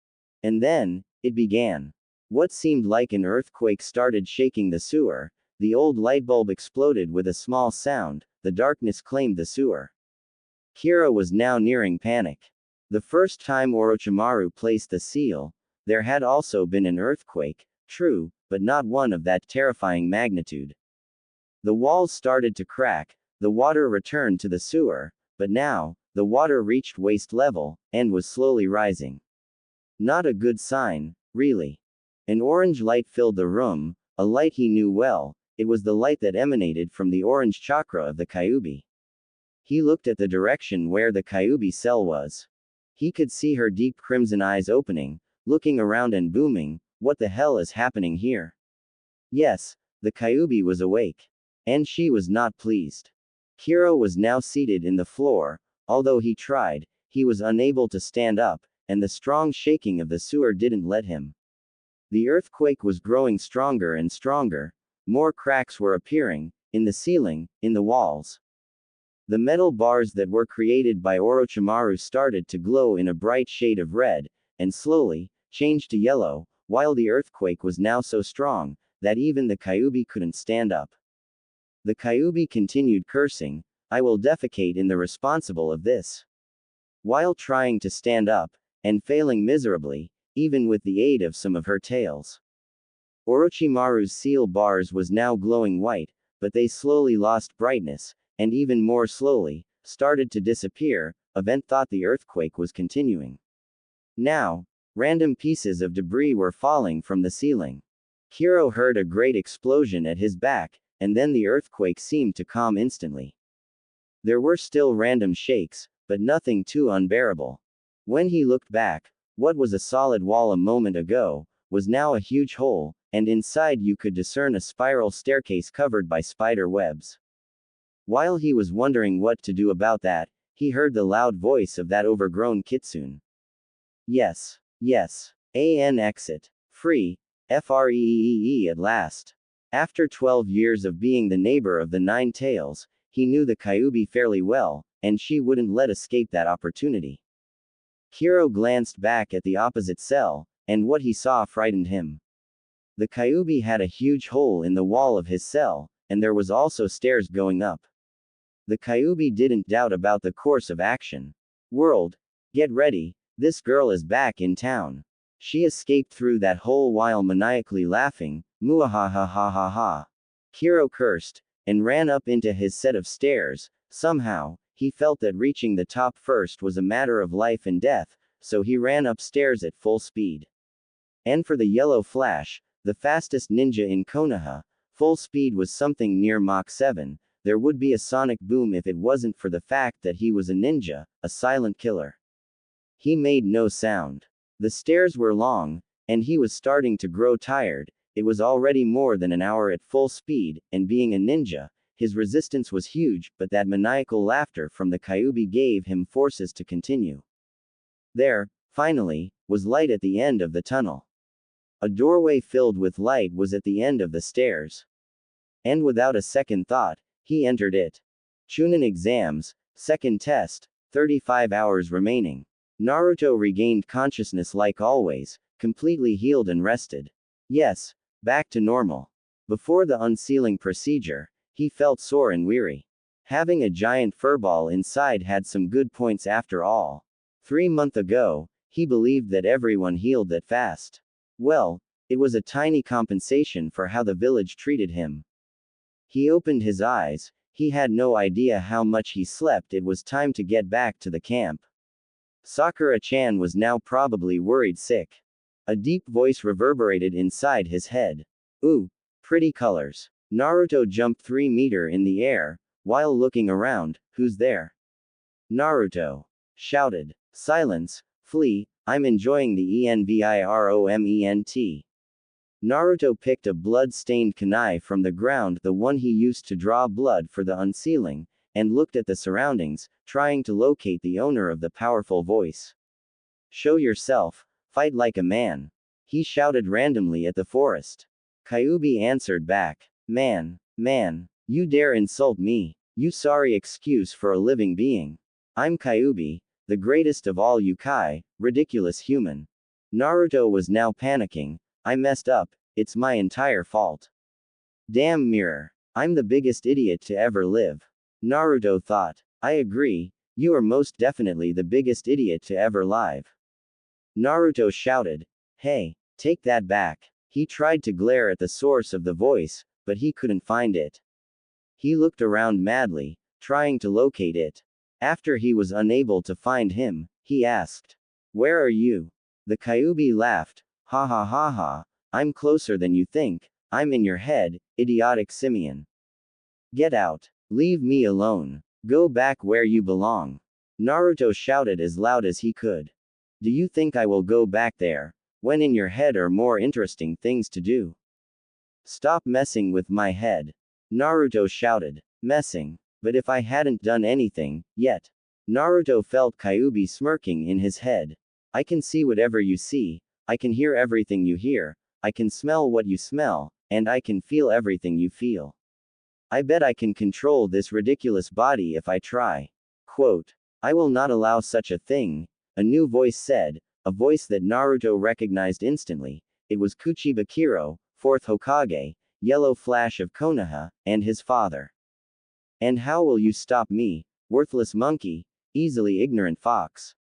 And then, it began. What seemed like an earthquake started shaking the sewer. The old light bulb exploded with a small sound, the darkness claimed the sewer. Kira was now nearing panic. The first time Orochimaru placed the seal, there had also been an earthquake, true, but not one of that terrifying magnitude. The walls started to crack, the water returned to the sewer, but now, the water reached waist level, and was slowly rising. Not a good sign, really. An orange light filled the room, a light he knew well. It was the light that emanated from the orange chakra of the Kyuubi. He looked at the direction where the Kyuubi cell was. He could see her deep crimson eyes opening, looking around and booming, "What the hell is happening here?" Yes, the Kyuubi was awake. And she was not pleased. Kira was now seated in the floor. Although he tried, he was unable to stand up, and the strong shaking of the sewer didn't let him. The earthquake was growing stronger and stronger. More cracks were appearing, in the ceiling, in the walls. The metal bars that were created by Orochimaru started to glow in a bright shade of red, and slowly, changed to yellow, while the earthquake was now so strong, that even the Kyuubi couldn't stand up. The Kyuubi continued cursing, "I will defecate in the responsible of this." While trying to stand up, and failing miserably, even with the aid of some of her tails. Orochimaru's seal bars was now glowing white, but they slowly lost brightness, and even more slowly, started to disappear. Event thought the earthquake was continuing. Now, random pieces of debris were falling from the ceiling. Hiro heard a great explosion at his back, and then the earthquake seemed to calm instantly. There were still random shakes, but nothing too unbearable. When he looked back, what was a solid wall a moment ago, was now a huge hole, and inside you could discern a spiral staircase covered by spider webs. While he was wondering what to do about that, he heard the loud voice of that overgrown kitsune. Yes. Yes. An exit. Free. Free at last. After 12 years of being the neighbor of the Nine Tails, he knew the Kyuubi fairly well, and she wouldn't let escape that opportunity. Hiro glanced back at the opposite cell, and what he saw frightened him. The Kyuubi had a huge hole in the wall of his cell, and there was also stairs going up. The Kyuubi didn't doubt about the course of action. World, get ready, this girl is back in town. She escaped through that hole while maniacally laughing, muahahahaha. Hiro cursed, and ran up into his set of stairs. Somehow, he felt that reaching the top first was a matter of life and death, so he ran upstairs at full speed. And for the yellow flash, the fastest ninja in Konoha, full speed was something near Mach 7, there would be a sonic boom if it wasn't for the fact that he was a ninja, a silent killer. He made no sound. The stairs were long, and he was starting to grow tired. It was already more than an hour at full speed, and being a ninja, his resistance was huge, but that maniacal laughter from the Kyuubi gave him forces to continue. There, finally, was light at the end of the tunnel. A doorway filled with light was at the end of the stairs. And without a second thought, he entered it. Chunin exams, second test, 35 hours remaining. Naruto regained consciousness like always, completely healed and rested. Yes, back to normal. Before the unsealing procedure, he felt sore and weary. Having a giant furball inside had some good points after all. 3 months ago, he believed that everyone healed that fast. Well, it was a tiny compensation for how the village treated him. He opened his eyes. He had no idea how much he slept. It was time to get back to the camp. Sakura-chan was now probably worried sick. A deep voice reverberated inside his head. Ooh, pretty colors. Naruto jumped 3 meters in the air, while looking around. Who's there? Naruto shouted. Silence, flee, I'm enjoying the environment. Naruto picked a blood-stained kunai from the ground, the one he used to draw blood for the unsealing, and looked at the surroundings, trying to locate the owner of the powerful voice. Show yourself, fight like a man. He shouted randomly at the forest. Kyuubi answered back. Man, you dare insult me, you sorry excuse for a living being. I'm Kyuubi, the greatest of all Yukai, ridiculous human. Naruto was now panicking. I messed up, it's my entire fault. Damn mirror. I'm the biggest idiot to ever live. Naruto thought. I agree, you are most definitely the biggest idiot to ever live. Naruto shouted. Hey, take that back. He tried to glare at the source of the voice, but he couldn't find it. He looked around madly, trying to locate it. After he was unable to find him, he asked. Where are you? The Kyuubi laughed. Ha ha ha ha, I'm closer than you think, I'm in your head, idiotic simian. Get out. Leave me alone. Go back where you belong. Naruto shouted as loud as he could. Do you think I will go back there, when in your head are more interesting things to do? Stop messing with my head. Naruto shouted. Messing. But if I hadn't done anything, yet. Naruto felt Kyuubi smirking in his head. I can see whatever you see, I can hear everything you hear, I can smell what you smell, and I can feel everything you feel. I bet I can control this ridiculous body if I try. Quote. I will not allow such a thing, a new voice said, a voice that Naruto recognized instantly. It was Kuchiba Kiro, 4th Hokage, Yellow Flash of Konoha, and his father. And how will you stop me, worthless monkey, easily ignorant fox?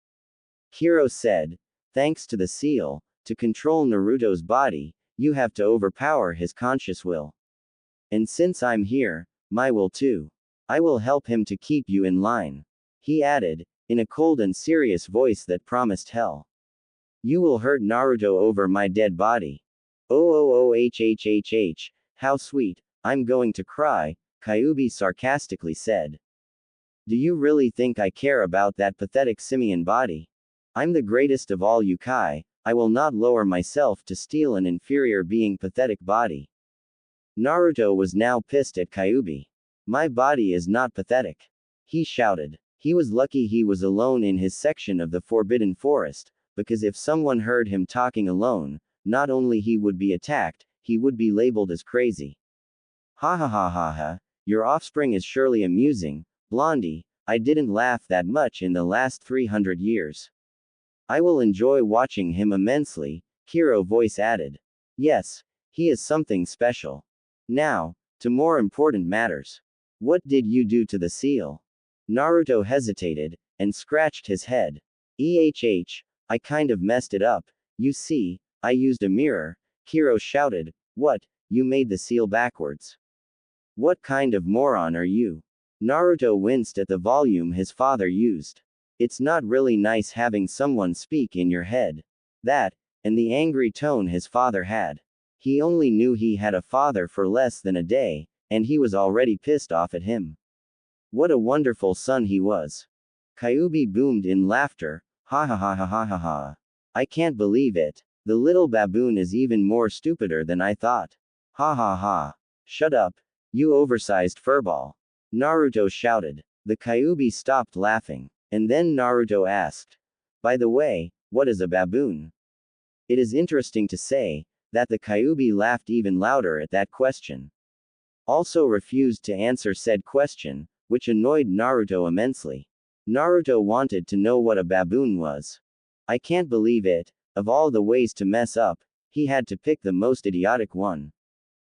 Kiro said. Thanks to the seal, To control Naruto's body, you have to overpower his conscious will. And since I'm here, my will too. I will help him to keep you in line. He added, in a cold and serious voice that promised hell. You will hurt Naruto over my dead body. Oh, how sweet, I'm going to cry, Kyuubi sarcastically said. Do you really think I care about that pathetic simian body? I'm the greatest of all Yukai, I will not lower myself to steal an inferior being pathetic body. Naruto was now pissed at Kyuubi. My body is not pathetic. He shouted. He was lucky he was alone in his section of the Forbidden Forest, because if someone heard him talking alone, not only he would be attacked, he would be labeled as crazy. Ha ha ha ha ha, your offspring is surely amusing, Blondie, I didn't laugh that much in the last 300 years. I will enjoy watching him immensely, Kiro voice added. Yes, he is something special. Now, to more important matters. What did you do to the seal? Naruto hesitated, and scratched his head. I kind of messed it up, you see, I used a mirror, Kiro shouted. What, you made the seal backwards? What kind of moron are you? Naruto winced at the volume his father used. It's not really nice having someone speak in your head. That, and the angry tone his father had. He only knew he had a father for less than a day, and he was already pissed off at him. What a wonderful son he was. Kyuubi boomed in laughter, ha ha ha ha ha ha ha. I can't believe it. The little baboon is even more stupider than I thought. Ha ha ha. Shut up, you oversized furball. Naruto shouted. The Kyuubi stopped laughing. And then Naruto asked. By the way, what is a baboon? It is interesting to say, that the Kyuubi laughed even louder at that question. Also refused to answer said question, which annoyed Naruto immensely. Naruto wanted to know what a baboon was. I can't believe it, of all the ways to mess up, he had to pick the most idiotic one.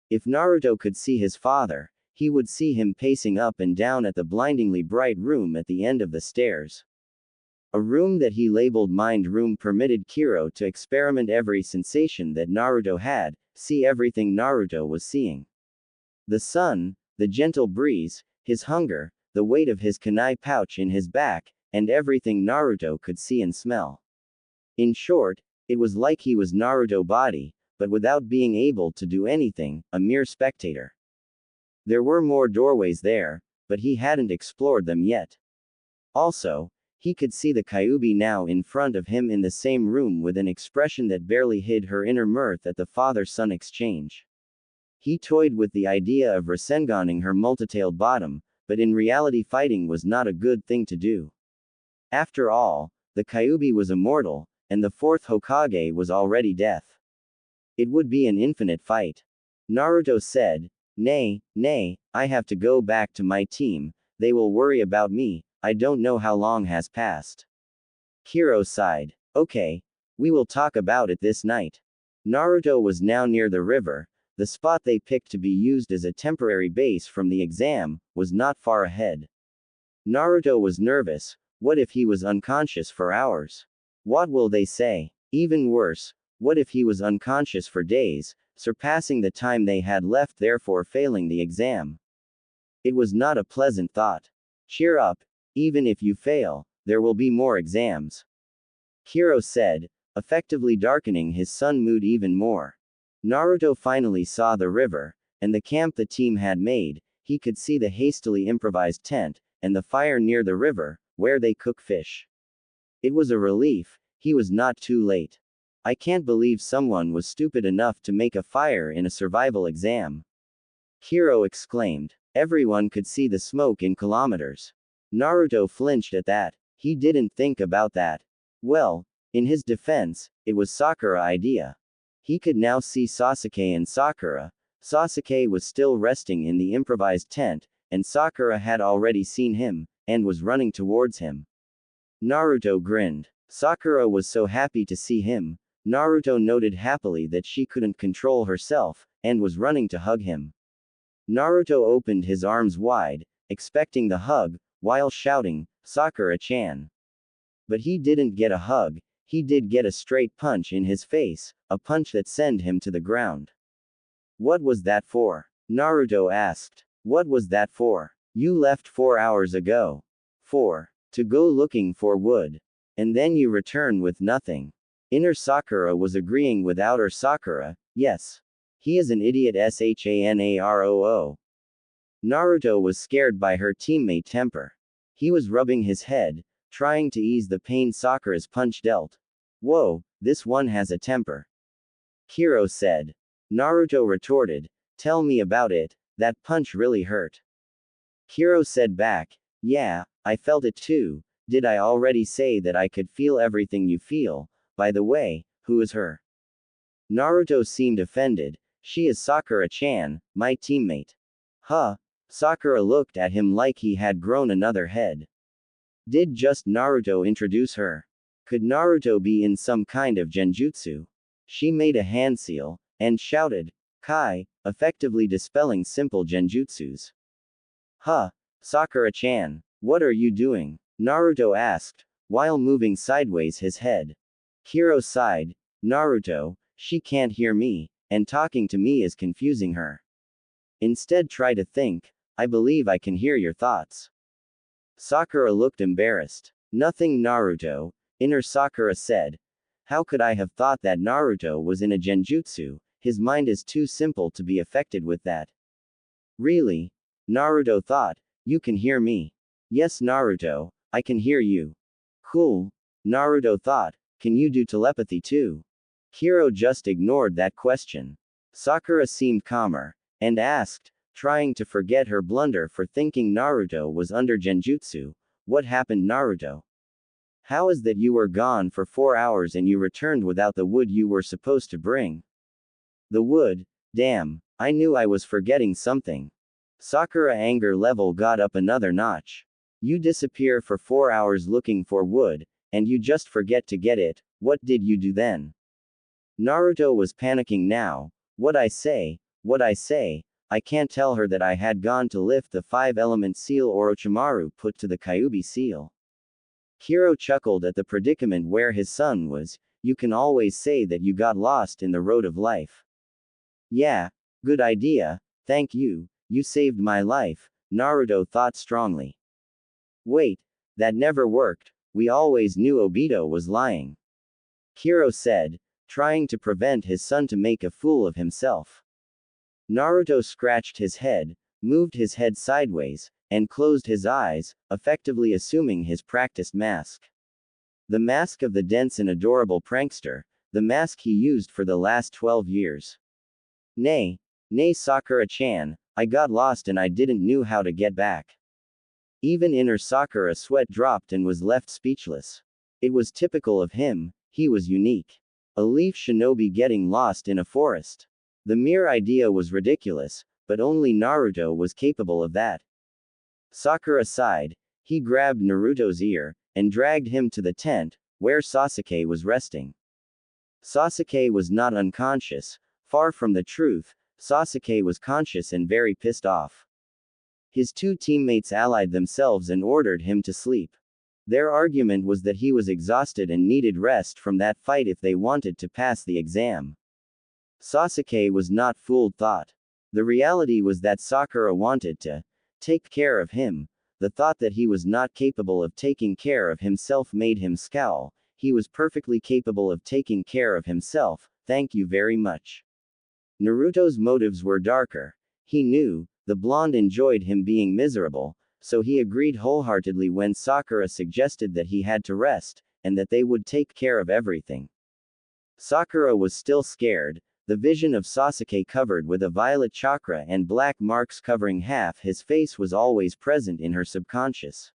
If Naruto could see his father, he would see him pacing up and down at the blindingly bright room at the end of the stairs. A room that he labeled Mind Room permitted Kiro to experiment every sensation that Naruto had, see everything Naruto was seeing. The sun, the gentle breeze, his hunger, the weight of his kunai pouch in his back, and everything Naruto could see and smell. In short, it was like he was Naruto body, but without being able to do anything, a mere spectator. There were more doorways there, but he hadn't explored them yet. Also, he could see the Kyuubi now in front of him in the same room with an expression that barely hid her inner mirth at the father-son exchange. He toyed with the idea of Rasenganing her multitailed bottom, but in reality fighting was not a good thing to do. After all, the Kyuubi was immortal, and the fourth Hokage was already death. It would be an infinite fight. Naruto said, Nay, I have to go back to my team, they will worry about me, I don't know how long has passed. Kiro sighed. Okay, we will talk about it this night. Naruto was now near the river, the spot they picked to be used as a temporary base from the exam, was not far ahead. Naruto was nervous, what if he was unconscious for hours? What will they say? Even worse, what if he was unconscious for days, surpassing the time they had left therefore failing the exam? It was not a pleasant thought. Cheer up, even if you fail, there will be more exams. Kiro said, effectively darkening his sun mood even more. Naruto finally saw the river, and the camp the team had made, he could see the hastily improvised tent, and the fire near the river, where they cook fish. It was a relief, he was not too late. I can't believe someone was stupid enough to make a fire in a survival exam. Kiro exclaimed. Everyone could see the smoke in kilometers. Naruto flinched at that. He didn't think about that. Well, in his defense, it was Sakura's idea. He could now see Sasuke and Sakura. Sasuke was still resting in the improvised tent, and Sakura had already seen him, and was running towards him. Naruto grinned. Sakura was so happy to see him. Naruto noted happily that she couldn't control herself, and was running to hug him. Naruto opened his arms wide, expecting the hug, while shouting, Sakura-chan. But he didn't get a hug, he did get a straight punch in his face, a punch that sent him to the ground. What was that for? Naruto asked. What was that for? You left 4 hours ago. 4. To go looking for wood. And then you return with nothing. Inner Sakura was agreeing with outer Sakura, yes. He is an idiot SHANAROO. Naruto was scared by her teammate temper. He was rubbing his head, trying to ease the pain Sakura's punch dealt. Whoa, this one has a temper. Hiro said. Naruto retorted, tell me about it, that punch really hurt. Hiro said back, yeah, I felt it too. Did I already say that I could feel everything you feel? By the way, who is her? Naruto seemed offended. She is Sakura-chan, my teammate. Huh? Sakura looked at him like he had grown another head. Did just Naruto introduce her? Could Naruto be in some kind of genjutsu? She made a hand seal, and shouted, Kai, effectively dispelling simple genjutsus. Huh? Sakura-chan, what are you doing? Naruto asked, while moving sideways his head. Hiro sighed, Naruto, she can't hear me, and talking to me is confusing her. Instead try to think, I believe I can hear your thoughts. Sakura looked embarrassed. Nothing Naruto, Inner Sakura said. How could I have thought that Naruto was in a genjutsu? His mind is too simple to be affected with that. Really? Naruto thought, you can hear me. Yes Naruto, I can hear you. Cool. Naruto thought, can you do telepathy too? Hiro just ignored that question. Sakura seemed calmer, and asked, trying to forget her blunder for thinking Naruto was under genjutsu, what happened Naruto? How is that you were gone for 4 hours and you returned without the wood you were supposed to bring? The wood? Damn, I knew I was forgetting something. Sakura anger level got up another notch. You disappear for 4 hours looking for wood, and you just forget to get it, what did you do then? Naruto was panicking now. What I say, I can't tell her that I had gone to lift the 5-element seal Orochimaru put to the Kyuubi seal. Hiro chuckled at the predicament where his son was. You can always say that you got lost in the road of life. Yeah, good idea, thank you, you saved my life, Naruto thought strongly. Wait, that never worked, we always knew Obito was lying. Hiro said, trying to prevent his son to make a fool of himself. Naruto scratched his head, moved his head sideways, and closed his eyes, effectively assuming his practiced mask. The mask of the dense and adorable prankster, the mask he used for the last 12 years. Nay, Sakura-chan, I got lost and I didn't know how to get back. Even Inner Sakura sweat dropped and was left speechless. It was typical of him, he was unique. A leaf shinobi getting lost in a forest. The mere idea was ridiculous, but only Naruto was capable of that. Sakura sighed, he grabbed Naruto's ear, and dragged him to the tent, where Sasuke was resting. Sasuke was not unconscious, far from the truth, Sasuke was conscious and very pissed off. His two teammates allied themselves and ordered him to sleep. Their argument was that he was exhausted and needed rest from that fight if they wanted to pass the exam. Sasuke was not fooled thought. The reality was that Sakura wanted to take care of him. The thought that he was not capable of taking care of himself made him scowl. He was perfectly capable of taking care of himself, thank you very much. Naruto's motives were darker. He knew, the blonde enjoyed him being miserable, so he agreed wholeheartedly when Sakura suggested that he had to rest, and that they would take care of everything. Sakura was still scared, the vision of Sasuke covered with a violet chakra and black marks covering half his face was always present in her subconscious.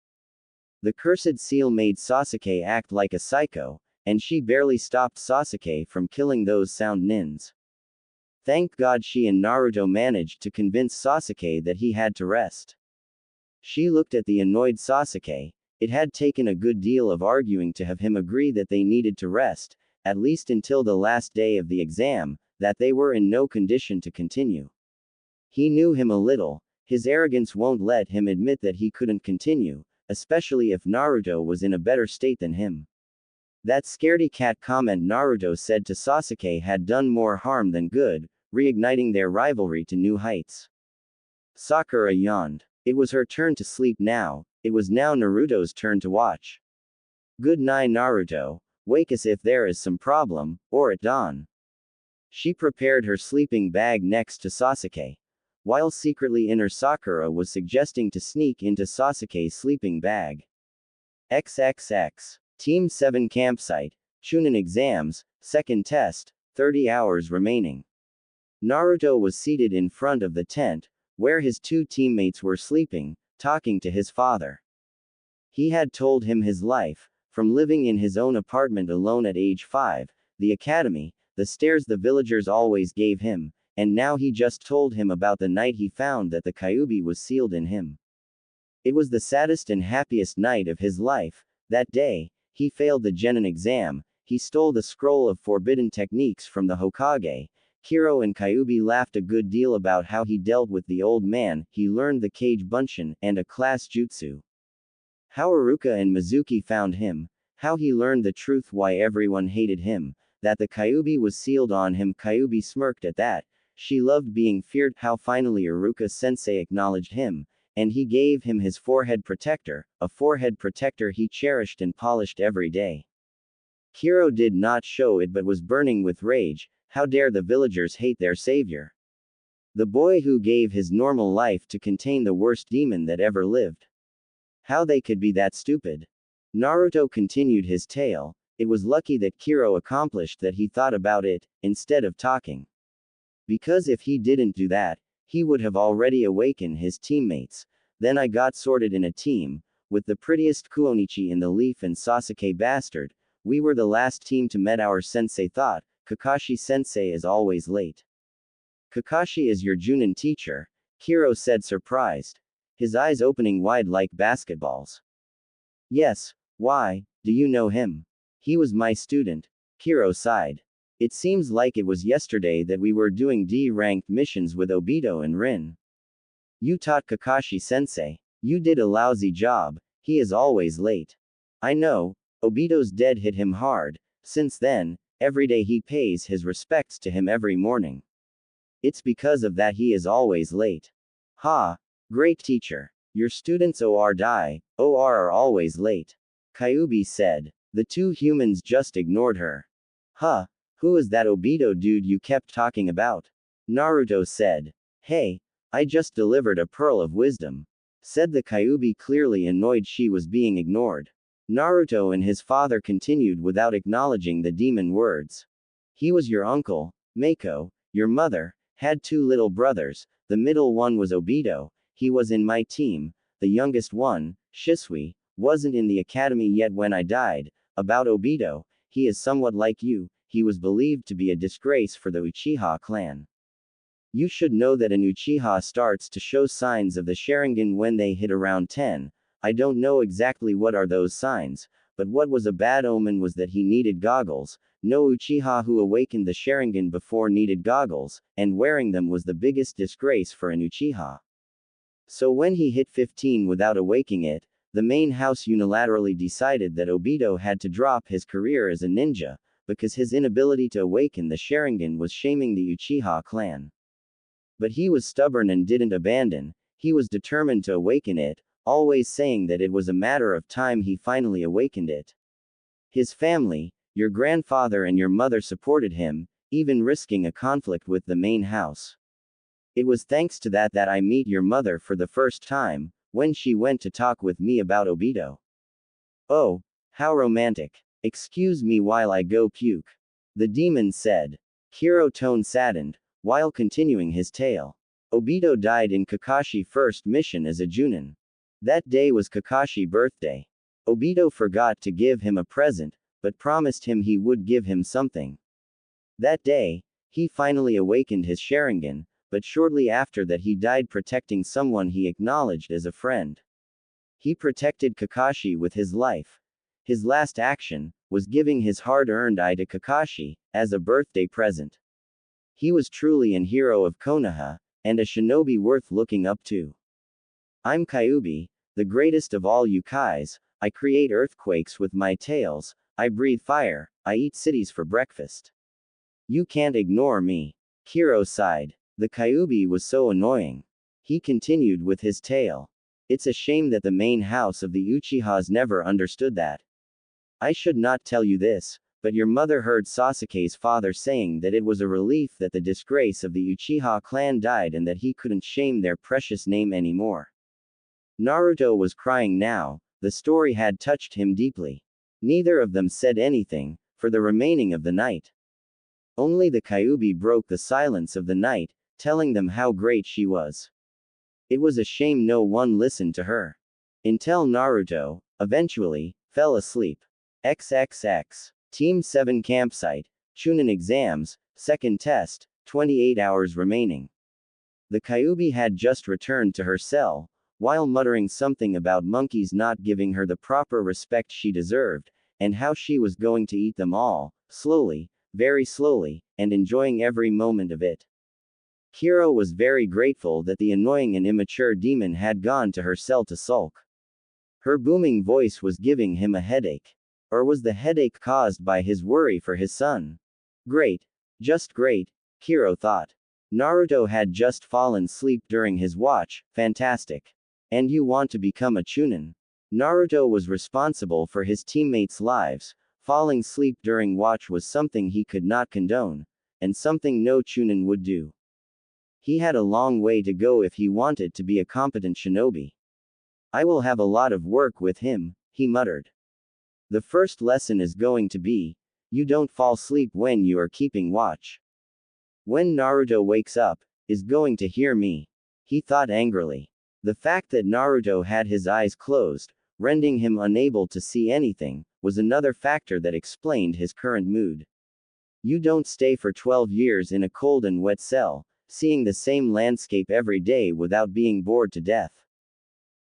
The cursed seal made Sasuke act like a psycho, and she barely stopped Sasuke from killing those sound nins. Thank God she and Naruto managed to convince Sasuke that he had to rest. She looked at the annoyed Sasuke. It had taken a good deal of arguing to have him agree that they needed to rest, at least until the last day of the exam, that they were in no condition to continue. He knew him a little, his arrogance won't let him admit that he couldn't continue, especially if Naruto was in a better state than him. That scaredy cat comment Naruto said to Sasuke had done more harm than good, reigniting their rivalry to new heights. Sakura yawned. It was her turn to sleep now, it was now Naruto's turn to watch. Good night Naruto, wake us if there is some problem, or at dawn. She prepared her sleeping bag next to Sasuke. While secretly inner Sakura was suggesting to sneak into Sasuke's sleeping bag. XXX. Team 7 campsite, Chunin exams, second test, 30 hours remaining. Naruto was seated in front of the tent, where his two teammates were sleeping, talking to his father. He had told him his life, from living in his own apartment alone at age 5, the academy, the stares the villagers always gave him, and now he just told him about the night he found that the Kyuubi was sealed in him. It was the saddest and happiest night of his life. That day, he failed the Genin exam, he stole the scroll of forbidden techniques from the Hokage. Kiro and Kyuubi laughed a good deal about how he dealt with the old man, he learned the Kage Bunshin, and a class jutsu. How Iruka and Mizuki found him, how he learned the truth why everyone hated him, that the Kyuubi was sealed on him. Kyuubi smirked at that, she loved being feared, how finally Iruka-sensei acknowledged him, and he gave him his forehead protector, a forehead protector he cherished and polished every day. Kiro did not show it but was burning with rage, how dare the villagers hate their savior. The boy who gave his normal life to contain the worst demon that ever lived. How they could be that stupid. Naruto continued his tale, it was lucky that Kiro accomplished that he thought about it, instead of talking. Because if he didn't do that, he would have already awakened his teammates. Then I got sorted in a team, with the prettiest Kuonichi in the leaf and Sasuke bastard. We were the last team to meet. Our sensei thought, Kakashi sensei is always late. Kakashi is your Junin teacher, Kiro said surprised, his eyes opening wide like basketballs. Yes, why, do you know him? He was my student, Kiro sighed. It seems like it was yesterday that we were doing D-ranked missions with Obito and Rin. You taught Kakashi sensei. You did a lousy job, he is always late. I know, Obito's dead hit him hard, since then, every day he pays his respects to him every morning. It's because of that he is always late. Ha! Great teacher. Your students OR are always late. Kyuubi said. The two humans just ignored her. Huh, who is that Obito dude you kept talking about? Naruto said. Hey, I just delivered a pearl of wisdom, said the Kyuubi, clearly annoyed she was being ignored. Naruto and his father continued without acknowledging the demon words. He was your uncle, Mako, your mother, had two little brothers, the middle one was Obito, he was in my team, the youngest one, Shisui, wasn't in the academy yet when I died. About Obito, he is somewhat like you, he was believed to be a disgrace for the Uchiha clan. You should know that an Uchiha starts to show signs of the Sharingan when they hit around 10, I don't know exactly what are those signs, but what was a bad omen was that he needed goggles. No Uchiha who awakened the Sharingan before needed goggles, and wearing them was the biggest disgrace for an Uchiha. So when he hit 15 without awakening it, the main house unilaterally decided that Obito had to drop his career as a ninja, because his inability to awaken the Sharingan was shaming the Uchiha clan. But he was stubborn and didn't abandon, he was determined to awaken it, always saying that it was a matter of time he finally awakened it. His family, your grandfather and your mother supported him, even risking a conflict with the main house. It was thanks to that I meet your mother for the first time, when she went to talk with me about Obito. Oh, how romantic. Excuse me while I go puke. The demon said. Kiro tone saddened, while continuing his tale. Obito died in Kakashi's first mission as a Junin. That day was Kakashi's birthday. Obito forgot to give him a present, but promised him he would give him something. That day, he finally awakened his Sharingan, but shortly after that he died protecting someone he acknowledged as a friend. He protected Kakashi with his life. His last action was giving his hard-earned eye to Kakashi, as a birthday present. He was truly an hero of Konoha, and a shinobi worth looking up to. I'm Kyuubi, the greatest of all yokais, I create earthquakes with my tails, I breathe fire, I eat cities for breakfast. You can't ignore me. Hiro sighed. The Kyuubi was so annoying. He continued with his tale. It's a shame that the main house of the Uchihas never understood that. I should not tell you this, but your mother heard Sasuke's father saying that it was a relief that the disgrace of the Uchiha clan died and that he couldn't shame their precious name anymore. Naruto was crying now, the story had touched him deeply. Neither of them said anything, for the remaining of the night. Only the Kyuubi broke the silence of the night, telling them how great she was. It was a shame no one listened to her. Until Naruto, eventually, fell asleep. XXX. Team 7 Campsite, Chunin Exams, Second Test, 28 hours remaining. The Kyuubi had just returned to her cell, while muttering something about monkeys not giving her the proper respect she deserved, and how she was going to eat them all, slowly, very slowly, and enjoying every moment of it. Hiro was very grateful that the annoying and immature demon had gone to her cell to sulk. Her booming voice was giving him a headache. Or was the headache caused by his worry for his son? Great. Just great, Hiro thought. Naruto had just fallen asleep during his watch, fantastic. And you want to become a Chunin? Naruto was responsible for his teammates' lives. Falling asleep during watch was something he could not condone, and something no Chunin would do. He had a long way to go if he wanted to be a competent shinobi. I will have a lot of work with him, he muttered. The first lesson is going to be, you don't fall asleep when you are keeping watch. When Naruto wakes up, is going to hear me. He thought angrily. The fact that Naruto had his eyes closed, rendering him unable to see anything, was another factor that explained his current mood. You don't stay for 12 years in a cold and wet cell, seeing the same landscape every day without being bored to death.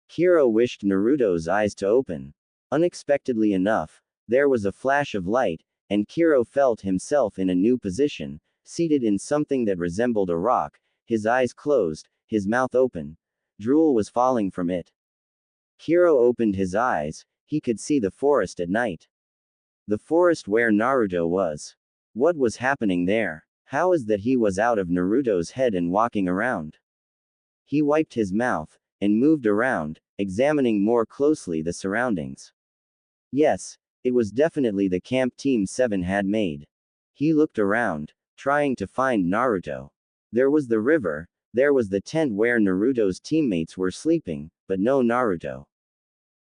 Hiro wished Naruto's eyes to open. Unexpectedly enough, there was a flash of light, and Hiro felt himself in a new position, seated in something that resembled a rock, his eyes closed, his mouth open. Drool was falling from it. Hiro opened his eyes, he could see the forest at night. The forest where Naruto was. What was happening there? How is that he was out of Naruto's head and walking around? He wiped his mouth, and moved around, examining more closely the surroundings. Yes, it was definitely the camp Team 7 had made. He looked around, trying to find Naruto. There was the river, there was the tent where Naruto's teammates were sleeping, but no Naruto.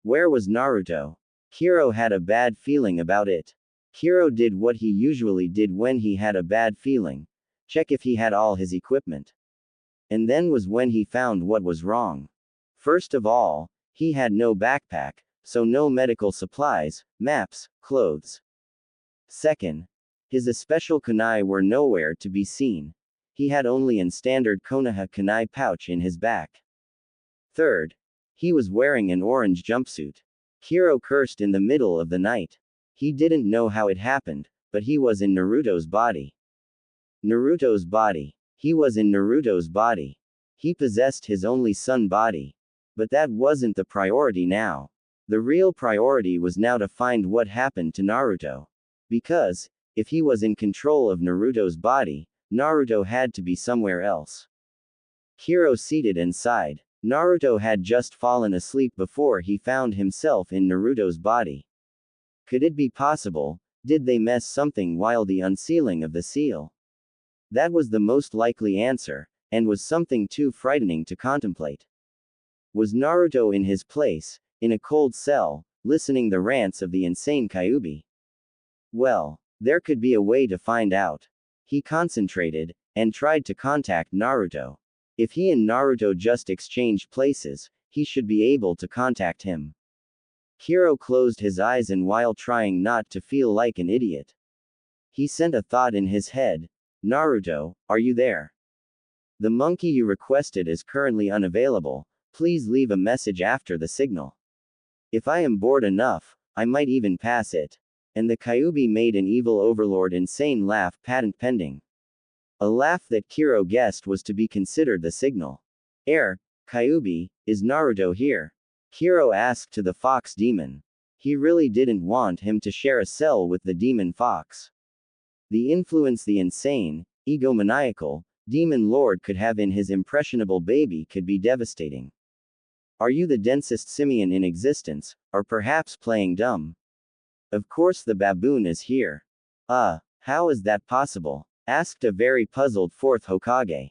Where was Naruto? Hiro had a bad feeling about it. Hiro did what he usually did when he had a bad feeling. Check if he had all his equipment. And then was when he found what was wrong. First of all, he had no backpack, so no medical supplies, maps, clothes. Second, his special kunai were nowhere to be seen. He had only an standard Konoha kunai pouch in his back. Third, he was wearing an orange jumpsuit. Hiro cursed in the middle of the night. He didn't know how it happened, but he was in Naruto's body. Naruto's body. He was in Naruto's body. He possessed his only son body. But that wasn't the priority now. The real priority was now to find what happened to Naruto. Because, if he was in control of Naruto's body, Naruto had to be somewhere else. Hiro seated and sighed. Naruto had just fallen asleep before he found himself in Naruto's body. Could it be possible? Did they mess something while the unsealing of the seal? That was the most likely answer, and was something too frightening to contemplate. Was Naruto in his place, in a cold cell, listening the rants of the insane Kyuubi? Well, there could be a way to find out. He concentrated, and tried to contact Naruto. If he and Naruto just exchanged places, he should be able to contact him. Hiro closed his eyes and while trying not to feel like an idiot, he sent a thought in his head. Naruto, are you there? The monkey you requested is currently unavailable, please leave a message after the signal. If I am bored enough, I might even pass it. And the Kyuubi made an evil overlord insane laugh patent pending. A laugh that Hiro guessed was to be considered the signal. Kyuubi, is Naruto here? Hiro asked to the fox demon. He really didn't want him to share a cell with the demon fox. The influence the insane, egomaniacal, demon lord could have in his impressionable baby could be devastating. Are you the densest simian in existence, or perhaps playing dumb? Of course the baboon is here. How is that possible? Asked a very puzzled fourth Hokage.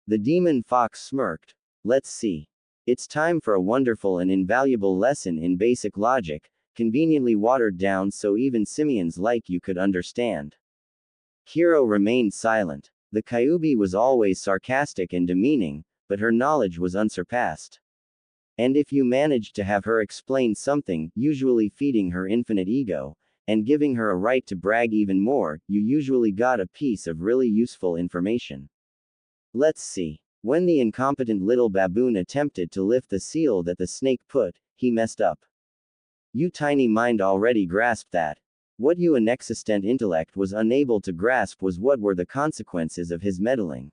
The demon fox smirked. Let's see. It's time for a wonderful and invaluable lesson in basic logic, conveniently watered down so even simians like you could understand. Hiro remained silent. The Kyuubi was always sarcastic and demeaning, but her knowledge was unsurpassed. And if you managed to have her explain something, usually feeding her infinite ego, and giving her a right to brag even more, you usually got a piece of really useful information. Let's see. When the incompetent little baboon attempted to lift the seal that the snake put, he messed up. You tiny mind already grasped that. What you inexistent intellect was unable to grasp was what were the consequences of his meddling.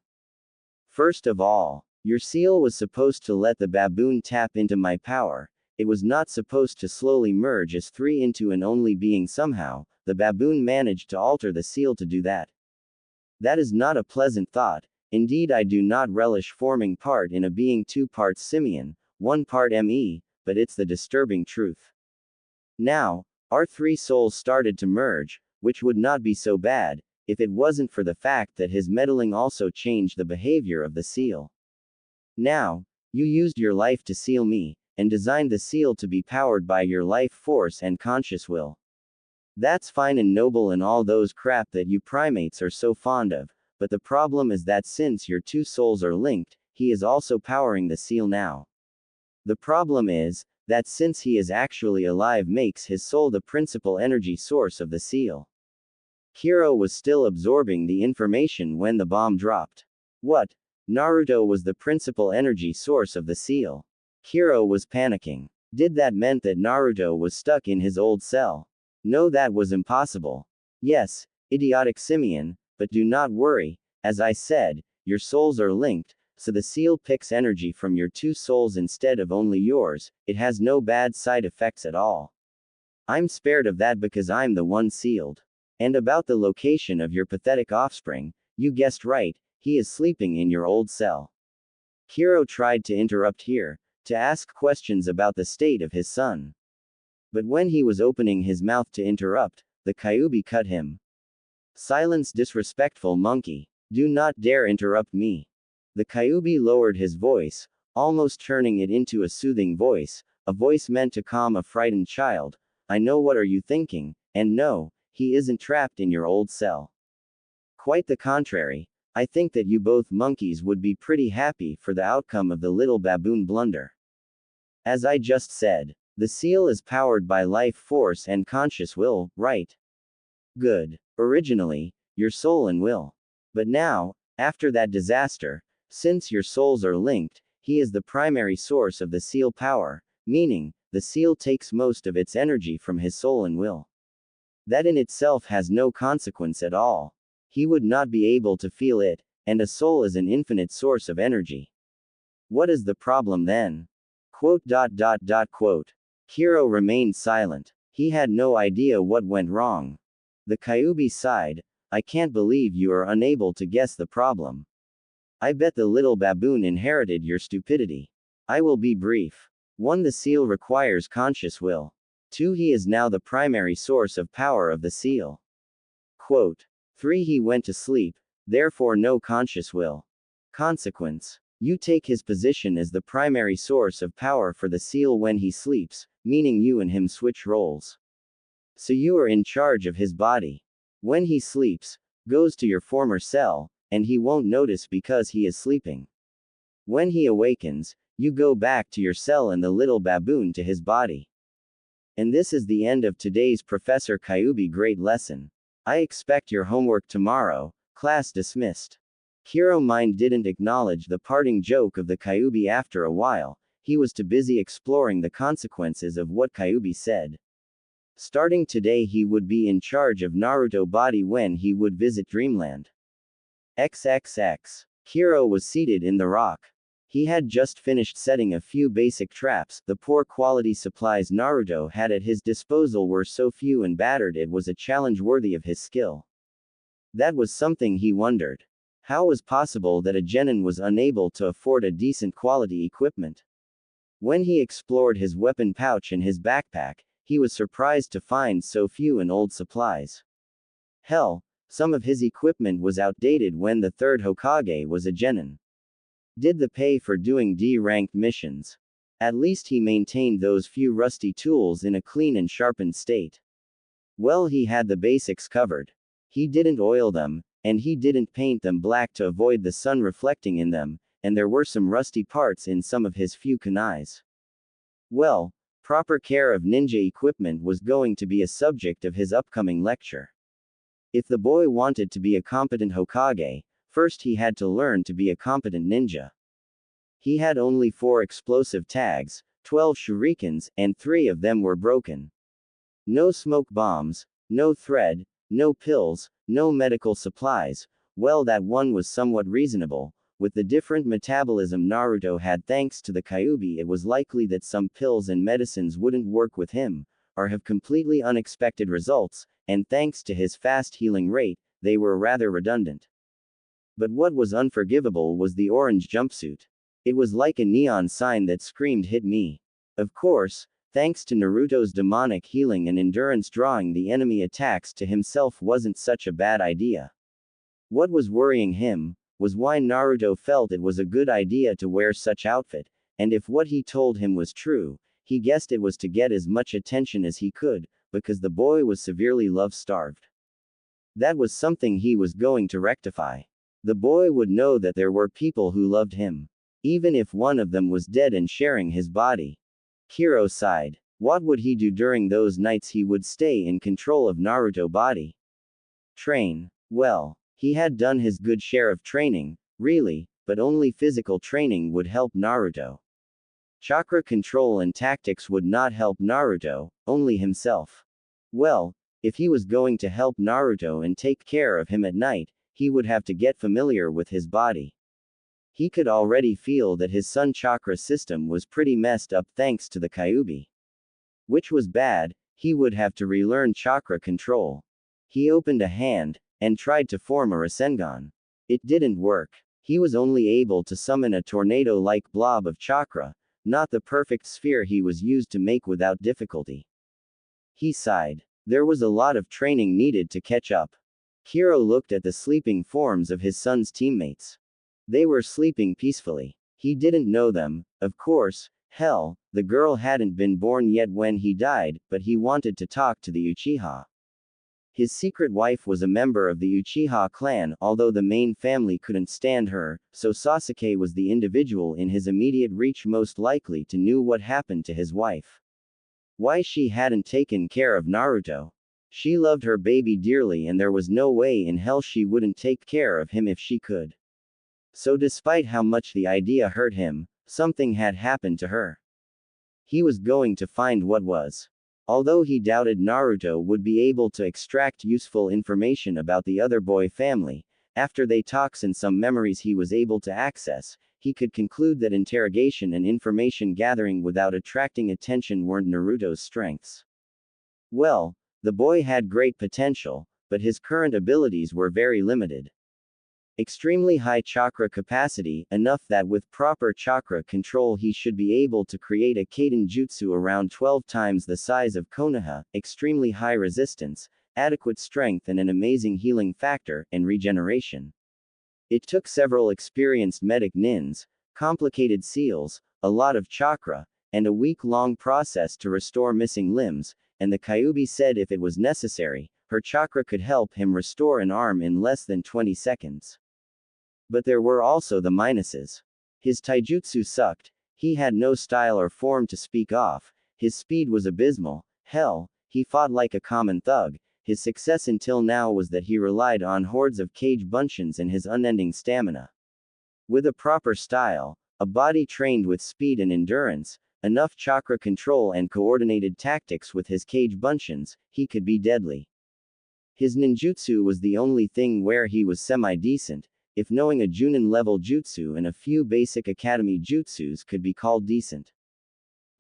First of all, your seal was supposed to let the baboon tap into my power. It was not supposed to slowly merge as three into an only being somehow. The baboon managed to alter the seal to do that. That is not a pleasant thought. Indeed, I do not relish forming part in a being 2 parts simian, 1 part me, but it's the disturbing truth. Now, our 3 souls started to merge, which would not be so bad, if it wasn't for the fact that his meddling also changed the behavior of the seal. Now, you used your life to seal me, and designed the seal to be powered by your life force and conscious will. That's fine and noble and all those crap that you primates are so fond of, but the problem is that since your 2 souls are linked, he is also powering the seal now. The problem is, that since he is actually alive makes his soul the principal energy source of the seal. Hiro was still absorbing the information when the bomb dropped. What? Naruto was the principal energy source of the seal. Hiro was panicking. Did that meant that Naruto was stuck in his old cell? No, that was impossible. Yes, idiotic simian, but do not worry, as I said, your souls are linked, so the seal picks energy from your 2 souls instead of only yours. It has no bad side effects at all. I'm spared of that because I'm the one sealed. And about the location of your pathetic offspring, you guessed right, he is sleeping in your old cell. Hiro tried to interrupt here, to ask questions about the state of his son. But when he was opening his mouth to interrupt, the Kyuubi cut him. Silence, disrespectful monkey. Do not dare interrupt me. The Kyuubi lowered his voice, almost turning it into a soothing voice, a voice meant to calm a frightened child. I know what are you thinking, and no, he isn't trapped in your old cell. Quite the contrary, I think that you both monkeys would be pretty happy for the outcome of the little baboon blunder. As I just said, the seal is powered by life force and conscious will, right? Good. Originally, your soul and will. But now, after that disaster, since your souls are linked, he is the primary source of the seal power, meaning, the seal takes most of its energy from his soul and will. That in itself has no consequence at all. He would not be able to feel it, and a soul is an infinite source of energy. What is the problem then? Quote. Hiro remained silent. He had no idea what went wrong. The Kyuubi sighed. I can't believe you are unable to guess the problem. I bet the little baboon inherited your stupidity. I will be brief. 1. The seal requires conscious will. 2. He is now the primary source of power of the seal. Quote. 3. He went to sleep, therefore no conscious will. Consequence. You take his position as the primary source of power for the seal when he sleeps, meaning you and him switch roles. So you are in charge of his body. When he sleeps, goes to your former cell, and he won't notice because he is sleeping. When he awakens, you go back to your cell and the little baboon to his body. And this is the end of today's Professor Kyuubi great lesson. I expect your homework tomorrow. Class dismissed. Hiro Mind didn't acknowledge the parting joke of the Kyuubi after a while. He was too busy exploring the consequences of what Kyuubi said. Starting today he would be in charge of Naruto body when he would visit Dreamland. XXX. Hiro was seated in the rock. He had just finished setting a few basic traps. The poor quality supplies Naruto had at his disposal were so few and battered it was a challenge worthy of his skill. That was something he wondered. How was possible that a genin was unable to afford a decent quality equipment? When he explored his weapon pouch and his backpack, he was surprised to find so few and old supplies. Hell, some of his equipment was outdated when the third Hokage was a genin. Did the pay for doing D-ranked missions? At least he maintained those few rusty tools in a clean and sharpened state. Well, he had the basics covered. He didn't oil them, and he didn't paint them black to avoid the sun reflecting in them, and there were some rusty parts in some of his few kunais. Well, proper care of ninja equipment was going to be a subject of his upcoming lecture. If the boy wanted to be a competent Hokage, first he had to learn to be a competent ninja. He had only 4 explosive tags, 12 shurikens, and 3 of them were broken. No smoke bombs, no thread, no pills, no medical supplies. Well, that one was somewhat reasonable. With the different metabolism Naruto had thanks to the Kyuubi, it was likely that some pills and medicines wouldn't work with him, or have completely unexpected results, and thanks to his fast healing rate, they were rather redundant. But what was unforgivable was the orange jumpsuit. It was like a neon sign that screamed "hit me." Of course, thanks to Naruto's demonic healing and endurance, drawing the enemy attacks to himself wasn't such a bad idea. What was worrying him was why Naruto felt it was a good idea to wear such outfit, and if what he told him was true, he guessed it was to get as much attention as he could, because the boy was severely love-starved. That was something he was going to rectify. The boy would know that there were people who loved him, even if one of them was dead and sharing his body. Kiro sighed. What would he do during those nights he would stay in control of Naruto's body? Train. Well, he had done his good share of training, really, but only physical training would help Naruto. Chakra control and tactics would not help Naruto, only himself. Well, if he was going to help Naruto and take care of him at night, he would have to get familiar with his body. He could already feel that his sun chakra system was pretty messed up thanks to the Kyuubi. Which was bad, he would have to relearn chakra control. He opened a hand, and tried to form a Rasengan. It didn't work. He was only able to summon a tornado-like blob of chakra, not the perfect sphere he was used to make without difficulty. He sighed. There was a lot of training needed to catch up. Kiro looked at the sleeping forms of his son's teammates. They were sleeping peacefully. He didn't know them, of course. Hell, the girl hadn't been born yet when he died, but he wanted to talk to the Uchiha. His secret wife was a member of the Uchiha clan, although the main family couldn't stand her, so Sasuke was the individual in his immediate reach most likely to know what happened to his wife. Why she hadn't taken care of Naruto. She loved her baby dearly and there was no way in hell she wouldn't take care of him if she could. So despite how much the idea hurt him, something had happened to her. He was going to find what was. Although he doubted Naruto would be able to extract useful information about the other boy family, after they talks and some memories he was able to access, he could conclude that interrogation and information gathering without attracting attention weren't Naruto's strengths. Well, the boy had great potential, but his current abilities were very limited. Extremely high chakra capacity, enough that with proper chakra control he should be able to create a Kaden Jutsu around 12 times the size of Konoha, extremely high resistance, adequate strength and an amazing healing factor, and regeneration. It took several experienced medic nins, complicated seals, a lot of chakra, and a week-long process to restore missing limbs, and the Kyuubi said if it was necessary, her chakra could help him restore an arm in less than 20 seconds. But there were also the minuses. His taijutsu sucked, he had no style or form to speak of, his speed was abysmal, hell, he fought like a common thug, his success until now was that he relied on hordes of cage bunchins and his unending stamina. With a proper style, a body trained with speed and endurance, enough chakra control and coordinated tactics with his cage bunchins, he could be deadly. His ninjutsu was the only thing where he was semi-decent. if knowing a Junin level jutsu and a few basic academy jutsus could be called decent.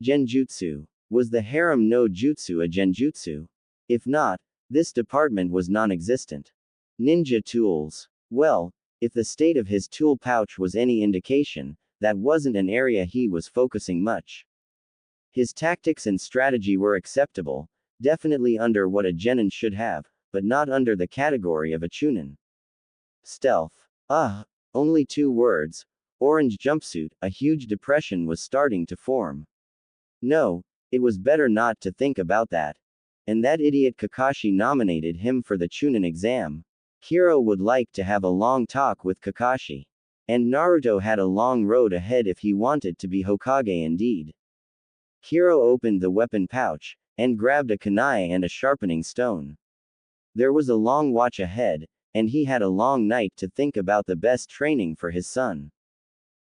Genjutsu. Was the harem no jutsu a genjutsu? If not, this department was non-existent. Ninja tools. Well, if the state of his tool pouch was any indication, that wasn't an area he was focusing much. His tactics and strategy were acceptable, definitely under what a genin should have, but not under the category of a chunin. Stealth. Only 2 words. Orange jumpsuit, a huge depression was starting to form. No, it was better not to think about that. And that idiot Kakashi nominated him for the chunin exam. Hiro would like to have a long talk with Kakashi. And Naruto had a long road ahead if he wanted to be Hokage indeed. Hiro opened the weapon pouch, and grabbed a kunai and a sharpening stone. There was a long watch ahead, and he had a long night to think about the best training for his son.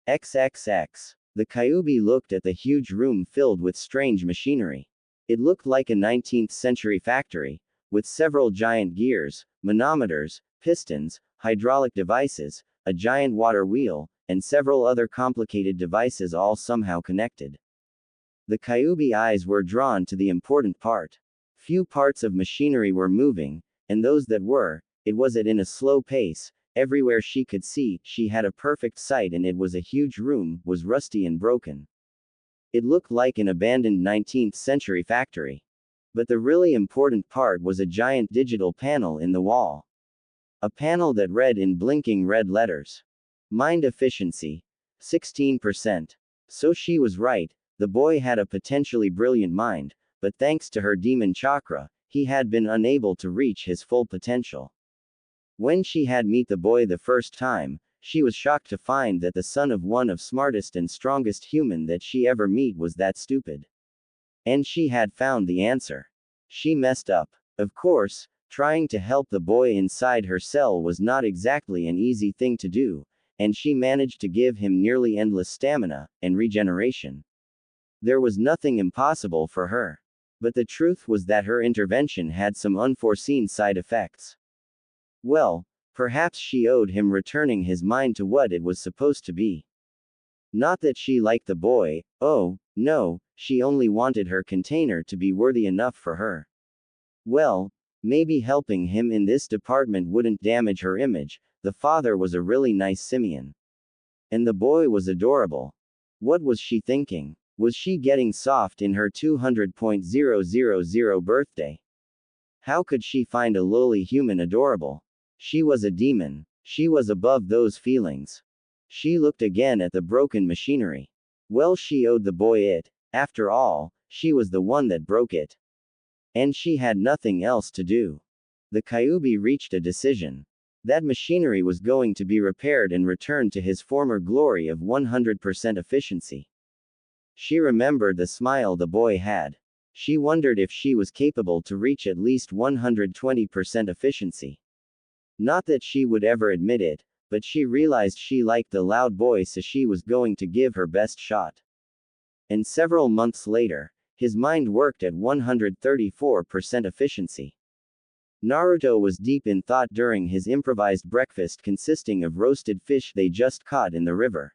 XXX. The Kyuubi looked at the huge room filled with strange machinery. It looked like a 19th century factory, with several giant gears, manometers, pistons, hydraulic devices, a giant water wheel, and several other complicated devices all somehow connected. The Kyuubi eyes were drawn to the important part. Few parts of machinery were moving, and those that were, it was at in a slow pace. Everywhere she could see, she had a perfect sight, and it was a huge room, was rusty and broken. It looked like an abandoned 19th century factory. But the really important part was a giant digital panel in the wall. A panel that read in blinking red letters. Mind efficiency. 16%. So she was right. The boy had a potentially brilliant mind, but thanks to her demon chakra, he had been unable to reach his full potential. When she had met the boy the first time, she was shocked to find that the son of one of smartest and strongest human that she ever met was that stupid. And she had found the answer. She messed up. Of course, trying to help the boy inside her cell was not exactly an easy thing to do, and she managed to give him nearly endless stamina and regeneration. There was nothing impossible for her. But the truth was that her intervention had some unforeseen side effects. Well, perhaps she owed him returning his mind to what it was supposed to be. Not that she liked the boy, oh, no, she only wanted her container to be worthy enough for her. Well, maybe helping him in this department wouldn't damage her image. The father was a really nice simian. And the boy was adorable. What was she thinking? Was she getting soft in her 200.000 birthday? How could she find a lowly human adorable? She was a demon. She was above those feelings. She looked again at the broken machinery. Well, she owed the boy it. After all, she was the one that broke it. And she had nothing else to do. The Kyuubi reached a decision. That machinery was going to be repaired and returned to his former glory of 100% efficiency. She remembered the smile the boy had. She wondered if she was capable to reach at least 120% efficiency. Not that she would ever admit it, but she realized she liked the loud boy, so she was going to give her best shot. And several months later, his mind worked at 134% efficiency. Naruto was deep in thought during his improvised breakfast consisting of roasted fish they just caught in the river.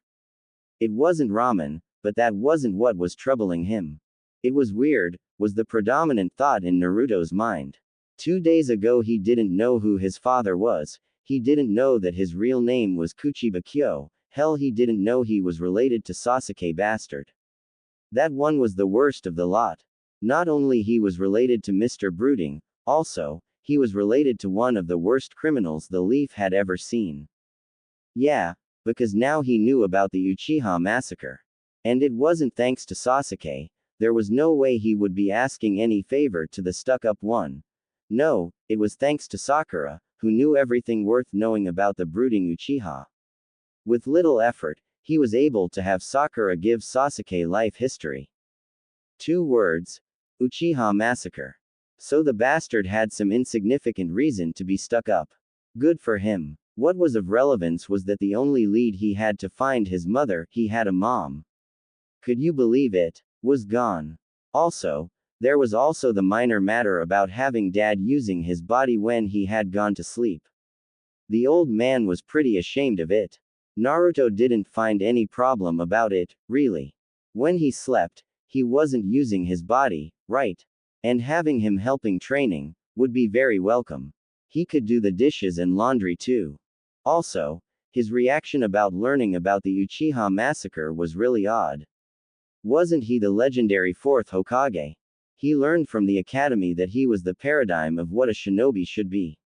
It wasn't ramen, but that wasn't what was troubling him. It was weird, was the predominant thought in Naruto's mind. 2 days ago he didn't know who his father was, he didn't know that his real name was Kuchiba Kyo, hell he didn't know he was related to Sasuke bastard. That one was the worst of the lot. Not only he was related to Mr. Brooding, also, he was related to one of the worst criminals the Leaf had ever seen. Yeah, because now he knew about the Uchiha massacre. And it wasn't thanks to Sasuke. There was no way he would be asking any favor to the stuck-up one. No, it was thanks to Sakura, who knew everything worth knowing about the brooding Uchiha. With little effort, he was able to have Sakura give Sasuke life history. 2 words. Uchiha massacre. So the bastard had some insignificant reason to be stuck up. Good for him. What was of relevance was that the only lead he had to find his mother, he had a mom. Could you believe it? Was gone. Also, there was also the minor matter about having dad using his body when he had gone to sleep. The old man was pretty ashamed of it. Naruto didn't find any problem about it, really. When he slept, he wasn't using his body, right? And having him helping training would be very welcome. He could do the dishes and laundry too. Also, his reaction about learning about the Uchiha massacre was really odd. Wasn't he the legendary fourth Hokage? He learned from the academy that he was the paradigm of what a shinobi should be.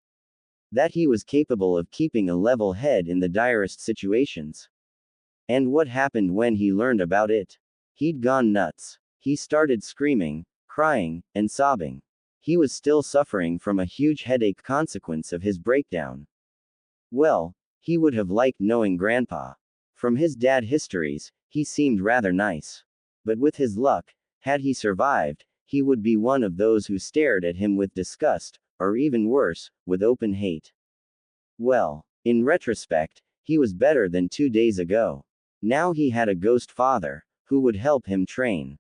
That he was capable of keeping a level head in the direst situations. And what happened when he learned about it? He'd gone nuts. He started screaming, crying, and sobbing. He was still suffering from a huge headache consequence of his breakdown. Well, he would have liked knowing Grandpa. From his dad histories, he seemed rather nice. But with his luck, had he survived, he would be one of those who stared at him with disgust, or even worse, with open hate. Well, in retrospect, he was better than 2 days ago. Now he had a ghost father, who would help him train.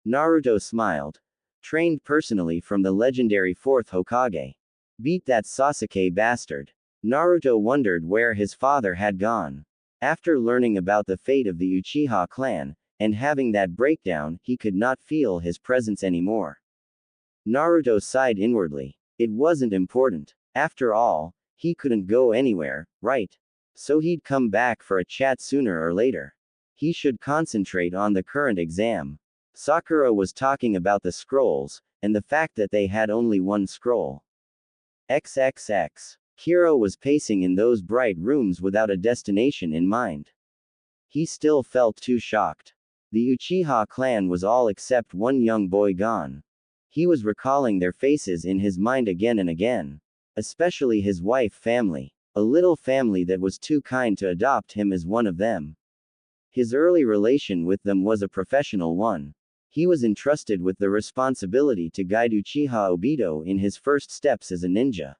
Naruto smiled. Trained personally from the legendary fourth Hokage. Beat that Sasuke bastard. Naruto wondered where his father had gone. After learning about the fate of the Uchiha clan, and having that breakdown, he could not feel his presence anymore. Naruto sighed inwardly. It wasn't important. After all, he couldn't go anywhere, right? So he'd come back for a chat sooner or later. He should concentrate on the current exam. Sakura was talking about the scrolls, and the fact that they had only one scroll. XXX. Kiro was pacing in those bright rooms without a destination in mind. He still felt too shocked. The Uchiha clan was all except one young boy gone. He was recalling their faces in his mind again and again. Especially his wife family. A little family that was too kind to adopt him as one of them. His early relation with them was a professional one. He was entrusted with the responsibility to guide Uchiha Obito in his first steps as a ninja.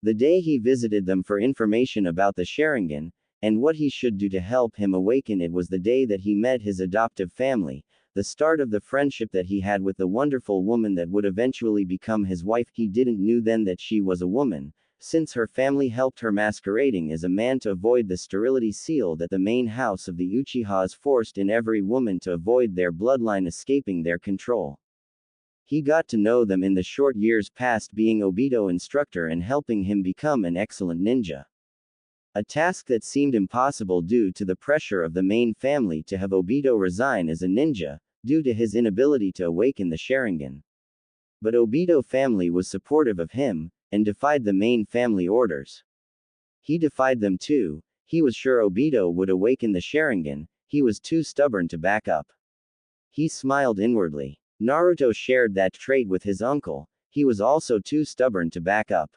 The day he visited them for information about the Sharingan, and what he should do to help him awaken it was the day that he met his adoptive family, the start of the friendship that he had with the wonderful woman that would eventually become his wife. He didn't knew then that she was a woman, since her family helped her masquerading as a man to avoid the sterility seal that the main house of the Uchihas forced in every woman to avoid their bloodline escaping their control. He got to know them in the short years past being Obito instructor and helping him become an excellent ninja. A task that seemed impossible due to the pressure of the main family to have Obito resign as a ninja, due to his inability to awaken the Sharingan. But Obito family was supportive of him, and defied the main family orders. He defied them too. He was sure Obito would awaken the Sharingan, he was too stubborn to back up. He smiled inwardly. Naruto shared that trait with his uncle, he was also too stubborn to back up.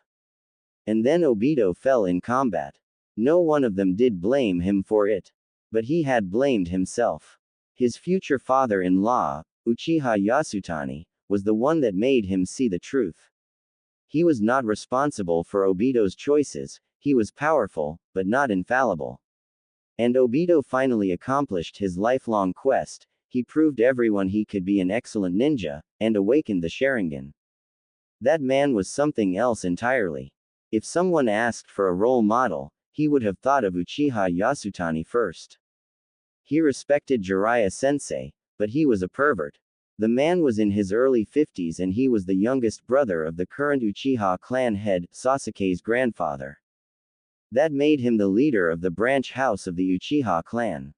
And then Obito fell in combat. No one of them did blame him for it. But he had blamed himself. His future father-in-law, Uchiha Yasutani, was the one that made him see the truth. He was not responsible for Obito's choices, he was powerful, but not infallible. And Obito finally accomplished his lifelong quest, he proved everyone he could be an excellent ninja, and awakened the Sharingan. That man was something else entirely. If someone asked for a role model, he would have thought of Uchiha Yasutani first. He respected Jiraiya sensei, but he was a pervert. The man was in his early 50s and he was the youngest brother of the current Uchiha clan head, Sasuke's grandfather. That made him the leader of the branch house of the Uchiha clan.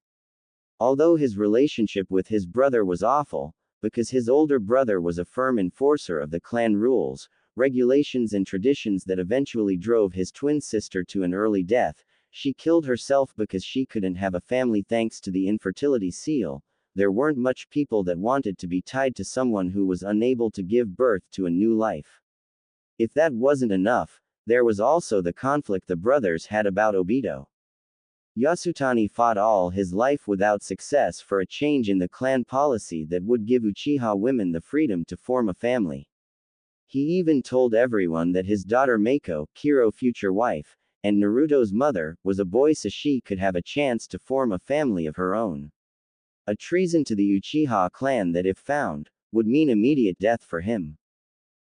Although his relationship with his brother was awful, because his older brother was a firm enforcer of the clan rules, regulations and traditions that eventually drove his twin sister to an early death, she killed herself because she couldn't have a family thanks to the infertility seal. There weren't much people that wanted to be tied to someone who was unable to give birth to a new life. If that wasn't enough, there was also the conflict the brothers had about Obito. Yasutani fought all his life without success for a change in the clan policy that would give Uchiha women the freedom to form a family. He even told everyone that his daughter Mako, Kiro's future wife, and Naruto's mother, was a boy so she could have a chance to form a family of her own. A treason to the Uchiha clan that if found, would mean immediate death for him.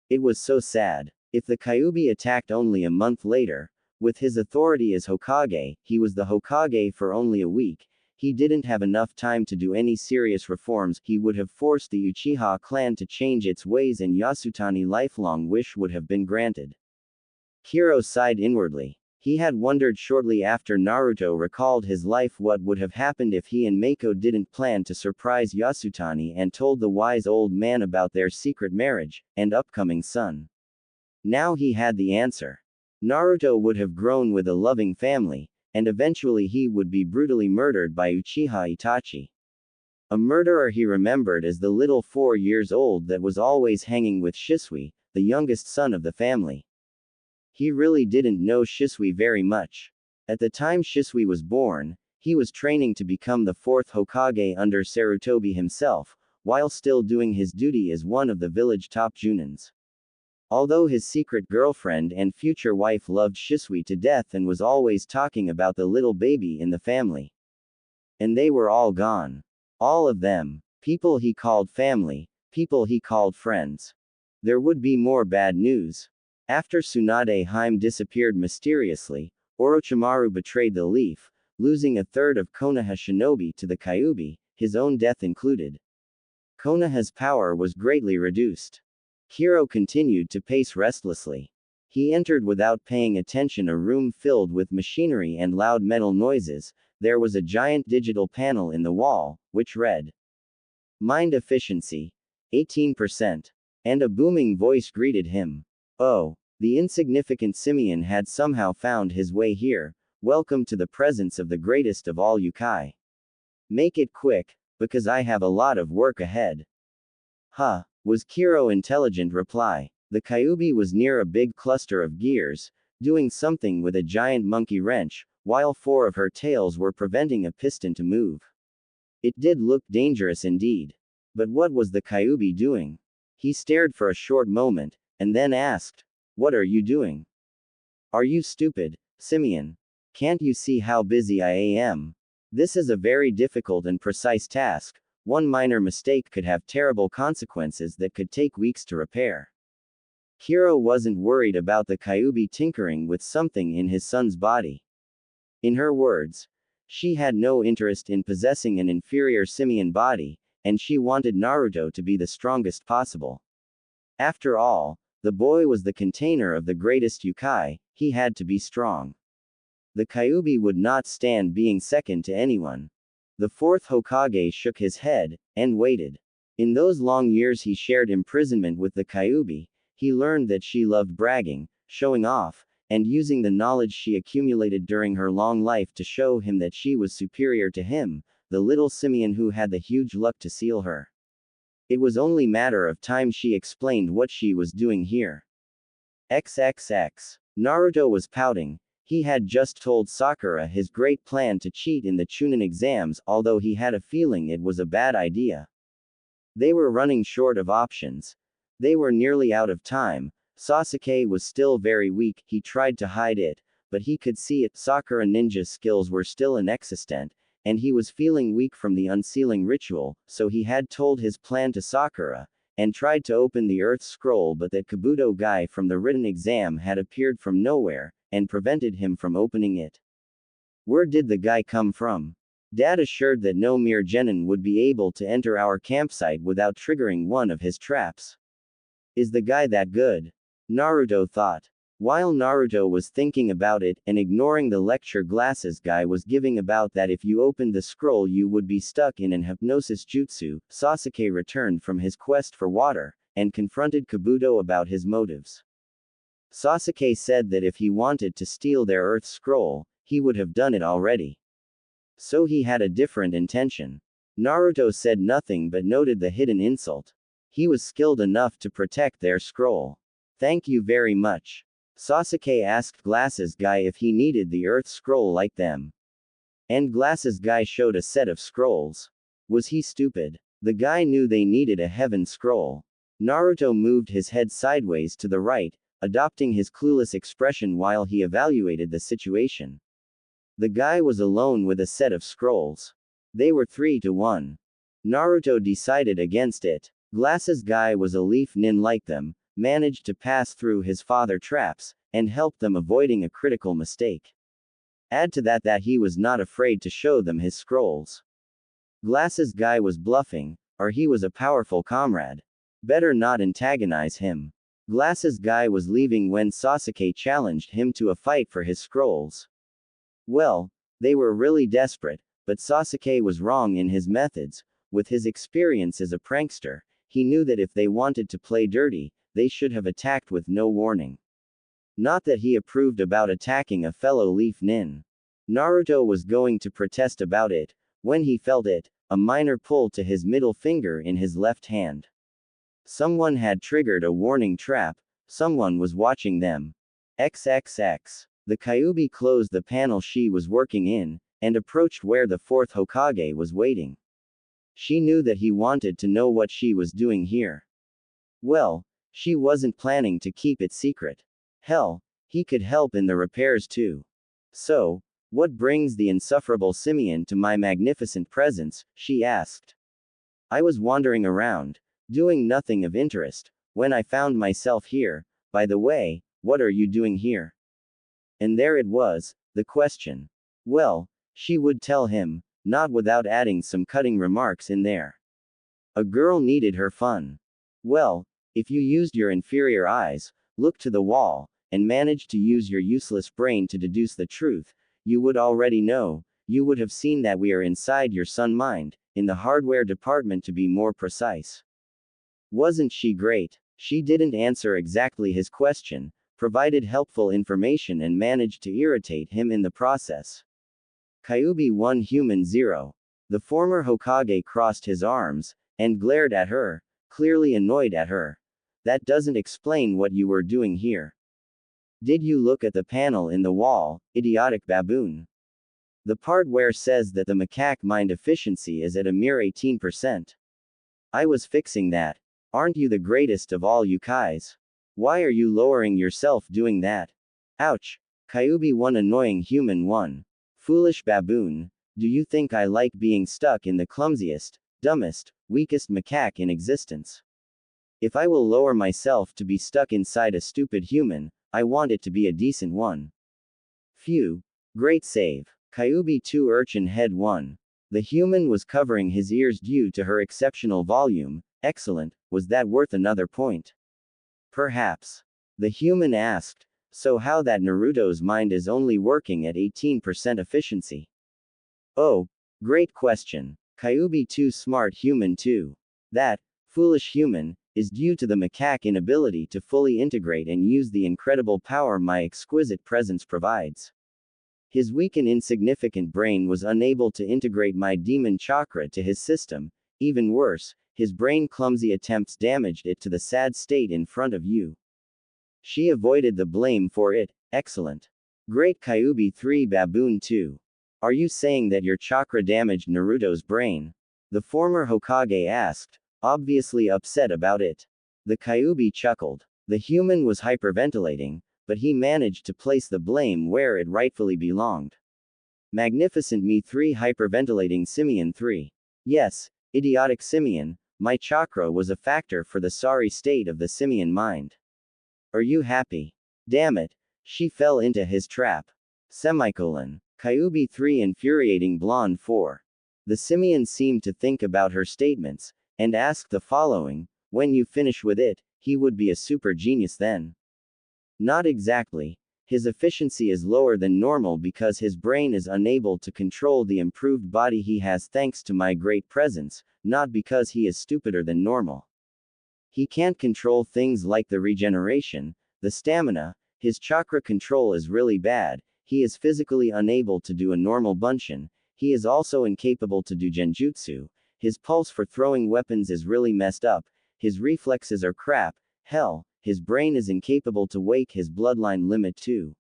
It was so sad. If the Kyuubi attacked only a month later, With his authority as Hokage, he was the Hokage for only a week. He didn't have enough time to do any serious reforms. He would have forced the Uchiha clan to change its ways and Yasutani's lifelong wish would have been granted. Kiro sighed inwardly. He had wondered shortly after Naruto recalled his life what would have happened if he and Mako didn't plan to surprise Yasutani and told the wise old man about their secret marriage and upcoming son. Now he had the answer. Naruto would have grown with a loving family, and eventually he would be brutally murdered by Uchiha Itachi. A murderer he remembered as the little 4 years old that was always hanging with Shisui, the youngest son of the family. He really didn't know Shisui very much. At the time Shisui was born, he was training to become the 4th Hokage under Sarutobi himself, while still doing his duty as one of the village top Junins. Although his secret girlfriend and future wife loved Shisui to death and was always talking about the little baby in the family. And they were all gone. All of them. People he called family, people he called friends. There would be more bad news. After Tsunade Hime disappeared mysteriously, Orochimaru betrayed the Leaf, losing a third of Konoha shinobi to the Kyuubi, his own death included. Konoha's power was greatly reduced. Kiro continued to pace restlessly. He entered without paying attention a room filled with machinery and loud metal noises. There was a giant digital panel in the wall, which read, "Mind efficiency, 18%. And a booming voice greeted him. "Oh, the insignificant simian had somehow found his way here. Welcome to the presence of the greatest of all yokai. Make it quick, because I have a lot of work ahead." "Huh," was Kiro's intelligent reply. The Kyuubi was near a big cluster of gears, doing something with a giant monkey wrench, while 4 of her tails were preventing a piston to move. It did look dangerous indeed. But what was the Kyuubi doing? He stared for a short moment, and then asked, "What are you doing? Are you stupid, Simian? Can't you see how busy I am? This is a very difficult and precise task. One minor mistake could have terrible consequences that could take weeks to repair." Kiro wasn't worried about the Kyuubi tinkering with something in his son's body. In her words, she had no interest in possessing an inferior simian body, and she wanted Naruto to be the strongest possible. After all, the boy was the container of the greatest yokai, he had to be strong. The Kyuubi would not stand being second to anyone. The 4th Hokage shook his head, and waited. In those long years he shared imprisonment with the Kyuubi, he learned that she loved bragging, showing off, and using the knowledge she accumulated during her long life to show him that she was superior to him, the little simian who had the huge luck to seal her. It was only matter of time she explained what she was doing here. XXX. Naruto was pouting. He had just told Sakura his great plan to cheat in the Chunin exams, although he had a feeling it was a bad idea. They were running short of options. They were nearly out of time. Sasuke was still very weak, he tried to hide it, but he could see it. Sakura ninja's skills were still inexistent, and he was feeling weak from the unsealing ritual, so he had told his plan to Sakura, and tried to open the Earth Scroll, but that Kabuto guy from the written exam had appeared from nowhere, and prevented him from opening it. Where did the guy come from? Dad assured that no mere genin would be able to enter our campsite without triggering one of his traps. Is the guy that good? Naruto thought. While Naruto was thinking about it, and ignoring the lecture Glasses guy was giving about that if you opened the scroll you would be stuck in an hypnosis jutsu, Sasuke returned from his quest for water, and confronted Kabuto about his motives. Sasuke said that if he wanted to steal their Earth Scroll, he would have done it already. So he had a different intention. Naruto said nothing but noted the hidden insult. He was skilled enough to protect their scroll. Thank you very much. Sasuke asked Glasses guy if he needed the Earth Scroll like them. And Glasses guy showed a set of scrolls. Was he stupid? The guy knew they needed a Heaven Scroll. Naruto moved his head sideways to the right, adopting his clueless expression while he evaluated the situation. The guy was alone with a set of scrolls. They were 3-1. Naruto decided against it. Glasses guy was a leaf nin like them, managed to pass through his father traps, and helped them avoiding a critical mistake. Add to that he was not afraid to show them his scrolls. Glasses guy was bluffing, or he was a powerful comrade. Better not antagonize him. Glasses guy was leaving when Sasuke challenged him to a fight for his scrolls. Well, they were really desperate, but Sasuke was wrong in his methods. With his experience as a prankster, he knew that if they wanted to play dirty, they should have attacked with no warning. Not that he approved about attacking a fellow Leaf Nin. Naruto was going to protest about it, when he felt it, a minor pull to his middle finger in his left hand. Someone had triggered a warning trap, someone was watching them. XXX. The Kyuubi closed the panel she was working in, and approached where the fourth Hokage was waiting. She knew that he wanted to know what she was doing here. Well, she wasn't planning to keep it secret. Hell, he could help in the repairs too. So, what brings the insufferable simian to my magnificent presence? She asked. I was wandering around, doing nothing of interest, when I found myself here. By the way, what are you doing here? And there it was, the question. Well, she would tell him, not without adding some cutting remarks in there. A girl needed her fun. Well, if you used your inferior eyes, looked to the wall, and managed to use your useless brain to deduce the truth, you would already know, you would have seen that we are inside your sun mind, in the hardware department to be more precise. Wasn't she great? She didn't answer exactly his question, provided helpful information and managed to irritate him in the process. Kyuubi 1 Human 0. The former Hokage crossed his arms, and glared at her, clearly annoyed at her. That doesn't explain what you were doing here. Did you look at the panel in the wall, idiotic baboon? The part where says that the macaque mind efficiency is at a mere 18%. I was fixing that. Aren't you the greatest of all yukais? Why are you lowering yourself doing that? Ouch. Kyuubi 1 Annoying Human 1. Foolish baboon, do you think I like being stuck in the clumsiest, dumbest, weakest macaque in existence? If I will lower myself to be stuck inside a stupid human, I want it to be a decent one. Phew. Great save. Kyuubi 2 Urchin Head 1. The human was covering his ears due to her exceptional volume. Excellent. Was that worth another point? Perhaps. The human asked, so how that Naruto's mind is only working at 18% efficiency? Oh, great question. Kyuubi 2 Smart Human 2. That, foolish human, is due to the macaque inability to fully integrate and use the incredible power my exquisite presence provides. His weak and insignificant brain was unable to integrate my demon chakra to his system. Even worse, his brain clumsy attempts damaged it to the sad state in front of you. She avoided the blame for it. Excellent. Great. Kyuubi 3 Baboon 2. Are you saying that your chakra damaged Naruto's brain? The former Hokage asked, obviously upset about it. The Kyuubi chuckled. The human was hyperventilating, but he managed to place the blame where it rightfully belonged. Magnificent me 3 Hyperventilating Simian 3. Yes, idiotic simian, my chakra was a factor for the sorry state of the simian mind. Are you happy? Damn it, she fell into his trap. Semicolon. Kyuubi 3 Infuriating Blonde 4. The simian seemed to think about her statements, and asked the following, when you finish with it, he would be a super genius then. Not exactly. His efficiency is lower than normal because his brain is unable to control the improved body he has thanks to my great presence, not because he is stupider than normal. He can't control things like the regeneration, the stamina, his chakra control is really bad, he is physically unable to do a normal bunshin, he is also incapable to do genjutsu, his pulse for throwing weapons is really messed up, his reflexes are crap, hell, his brain is incapable to wake his bloodline limit too.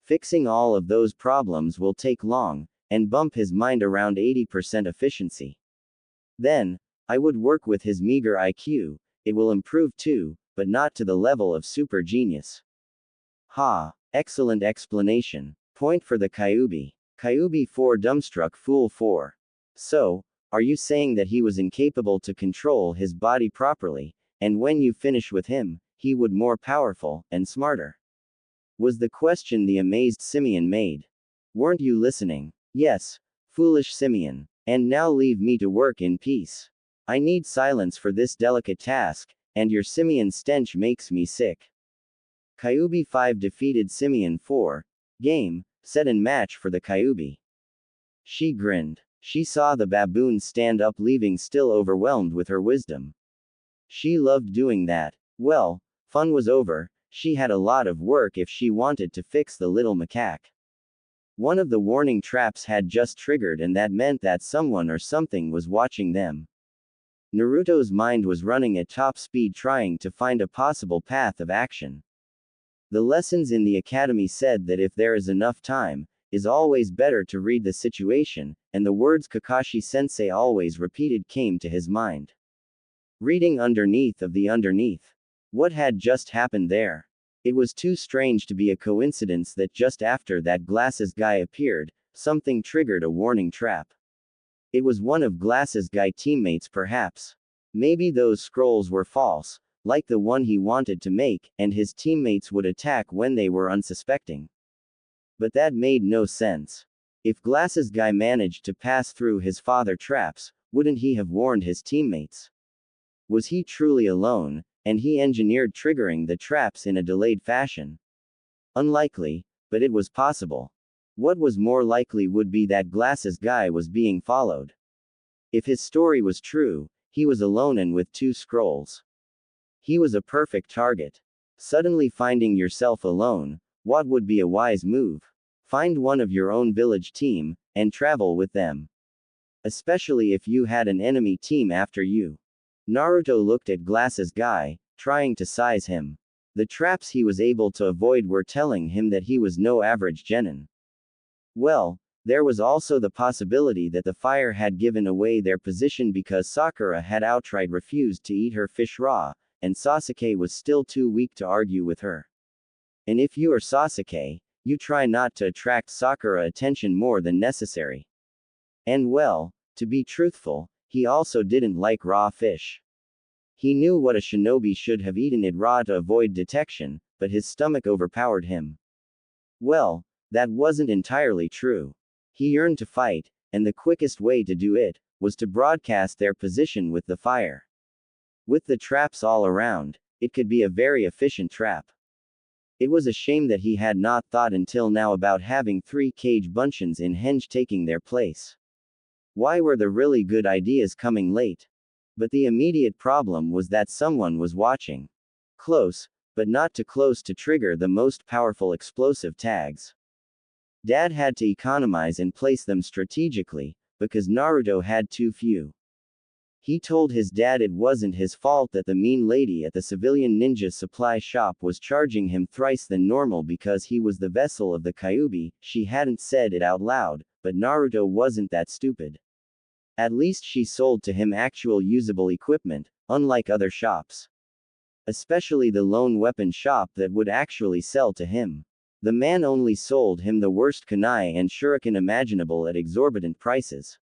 Fixing all of those problems will take long, and bump his mind around 80% efficiency. Then, I would work with his meager IQ, it will improve too, but not to the level of super genius. Ha, excellent explanation. Point for the Kyuubi. Kyuubi 4 Dumbstruck Fool 4. So, are you saying that he was incapable to control his body properly, and when you finish with him, he would more powerful, and smarter? Was the question the amazed Simeon made. Weren't you listening? Yes, foolish Simeon. And now leave me to work in peace. I need silence for this delicate task, and your Simeon stench makes me sick. Kyuubi 5 defeated Simeon 4. Game, set and match for the Kyuubi. She grinned. She saw the baboon stand up, leaving still overwhelmed with her wisdom. She loved doing that. Well, fun was over. She had a lot of work if she wanted to fix the little macaque. One of the warning traps had just triggered, and that meant that someone or something was watching them. Naruto's mind was running at top speed trying to find a possible path of action. The lessons in the academy said that if there is enough time, is always better to read the situation, and the words Kakashi-sensei always repeated came to his mind. Reading underneath of the underneath. What had just happened there? It was too strange to be a coincidence that just after that Glasses guy appeared, something triggered a warning trap. It was one of Glasses guy teammates perhaps. Maybe those scrolls were false, like the one he wanted to make, and his teammates would attack when they were unsuspecting. But that made no sense. If Glasses guy managed to pass through his father traps, wouldn't he have warned his teammates? Was he truly alone, and he engineered triggering the traps in a delayed fashion? Unlikely, but it was possible. What was more likely would be that Glasses guy was being followed. If his story was true, he was alone and with 2 scrolls. He was a perfect target. Suddenly finding yourself alone, what would be a wise move? Find one of your own village team, and travel with them. Especially if you had an enemy team after you. Naruto looked at Glasses guy, trying to size him. The traps he was able to avoid were telling him that he was no average genin. Well, there was also the possibility that the fire had given away their position because Sakura had outright refused to eat her fish raw, and Sasuke was still too weak to argue with her. And if you are Sasuke, you try not to attract Sakura attention more than necessary. And well, to be truthful, he also didn't like raw fish. He knew what a shinobi should have eaten it raw to avoid detection, but his stomach overpowered him. Well, that wasn't entirely true. He yearned to fight, and the quickest way to do it was to broadcast their position with the fire. With the traps all around, it could be a very efficient trap. It was a shame that he had not thought until now about having 3 cage bunchins in henge taking their place. Why were the really good ideas coming late? But the immediate problem was that someone was watching. Close, but not too close to trigger the most powerful explosive tags. Dad had to economize and place them strategically, because Naruto had too few. He told his dad it wasn't his fault that the mean lady at the civilian ninja supply shop was charging him thrice than normal because he was the vessel of the Kyuubi. She hadn't said it out loud, but Naruto wasn't that stupid. At least she sold to him actual usable equipment, unlike other shops. Especially the lone weapon shop that would actually sell to him. The man only sold him the worst kunai and shuriken imaginable at exorbitant prices.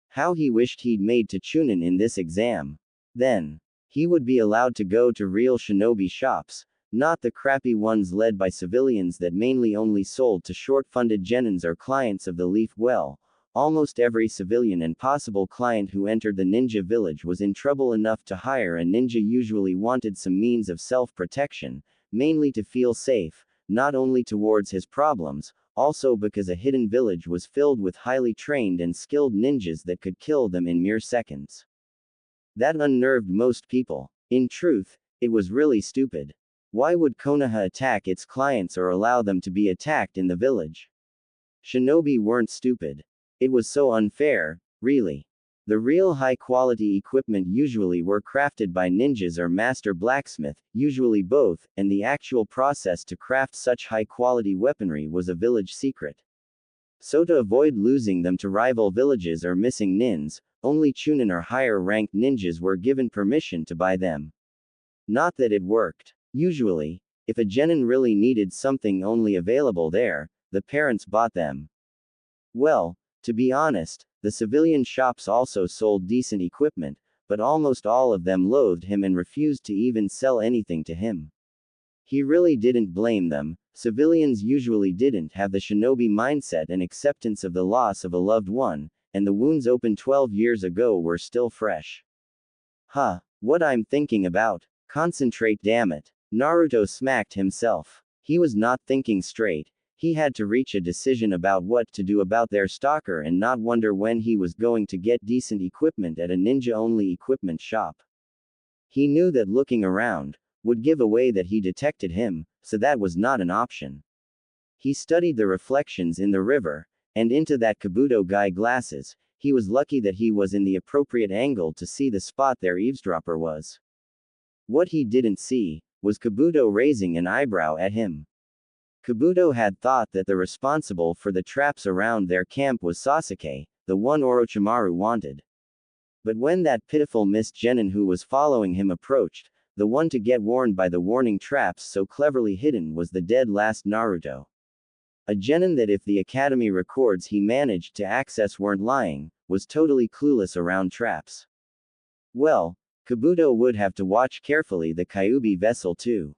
How he wished he'd made to Chunin in this exam. Then, he would be allowed to go to real shinobi shops, not the crappy ones led by civilians that mainly only sold to short-funded genins or clients of the Leaf Well. Almost every civilian and possible client who entered the ninja village was in trouble enough to hire a ninja, usually wanted some means of self-protection, mainly to feel safe, not only towards his problems, also because a hidden village was filled with highly trained and skilled ninjas that could kill them in mere seconds. That unnerved most people. In truth, it was really stupid. Why would Konoha attack its clients or allow them to be attacked in the village? Shinobi weren't stupid. It was so unfair, really. The real high-quality equipment usually were crafted by ninjas or master blacksmith, usually both, and the actual process to craft such high-quality weaponry was a village secret. So to avoid losing them to rival villages or missing nins, only Chunin or higher-ranked ninjas were given permission to buy them. Not that it worked. Usually, if a genin really needed something only available there, the parents bought them. Well, to be honest, the civilian shops also sold decent equipment, but almost all of them loathed him and refused to even sell anything to him. He really didn't blame them, Civilians usually didn't have the shinobi mindset and acceptance of the loss of a loved one, and the wounds opened 12 years ago were still fresh. Huh, what I'm thinking about. Concentrate, damn it. Naruto smacked himself. He was not thinking straight. He had to reach a decision about what to do about their stalker and not wonder when he was going to get decent equipment at a ninja-only equipment shop. He knew that looking around would give away that he detected him, so that was not an option. He studied the reflections in the river, and into that Kabuto guy glasses. He was lucky that he was in the appropriate angle to see the spot their eavesdropper was. What he didn't see was Kabuto raising an eyebrow at him. Kabuto had thought that the responsible for the traps around their camp was Sasuke, the one Orochimaru wanted. But when that pitiful Miss Genin who was following him approached, the one to get warned by the warning traps so cleverly hidden was the dead last Naruto. A genin that, if the academy records he managed to access weren't lying, was totally clueless around traps. Well, Kabuto would have to watch carefully the Kyuubi vessel too.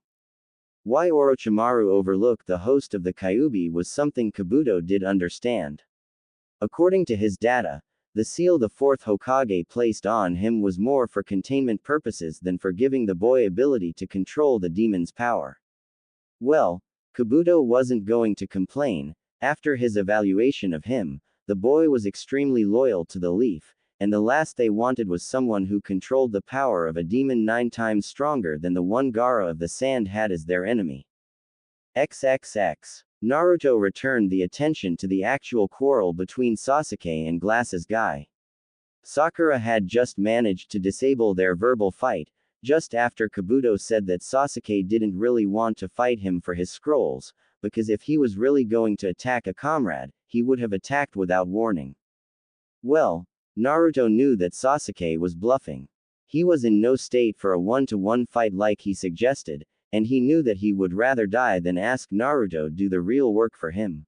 Why Orochimaru overlooked the host of the Kyuubi was something Kabuto did understand. According to his data, the seal the fourth Hokage placed on him was more for containment purposes than for giving the boy ability to control the demon's power. Well, Kabuto wasn't going to complain. After his evaluation of him, the boy was extremely loyal to the Leaf, and the last they wanted was someone who controlled the power of a demon 9 times stronger than the one Gaara of the Sand had as their enemy. XXX. Naruto returned the attention to the actual quarrel between Sasuke and Glasses Guy. Sakura had just managed to disable their verbal fight, just after Kabuto said that Sasuke didn't really want to fight him for his scrolls, because if he was really going to attack a comrade, he would have attacked without warning. Well, Naruto knew that Sasuke was bluffing. He was in no state for a one-to-one fight like he suggested, and he knew that he would rather die than ask Naruto do the real work for him.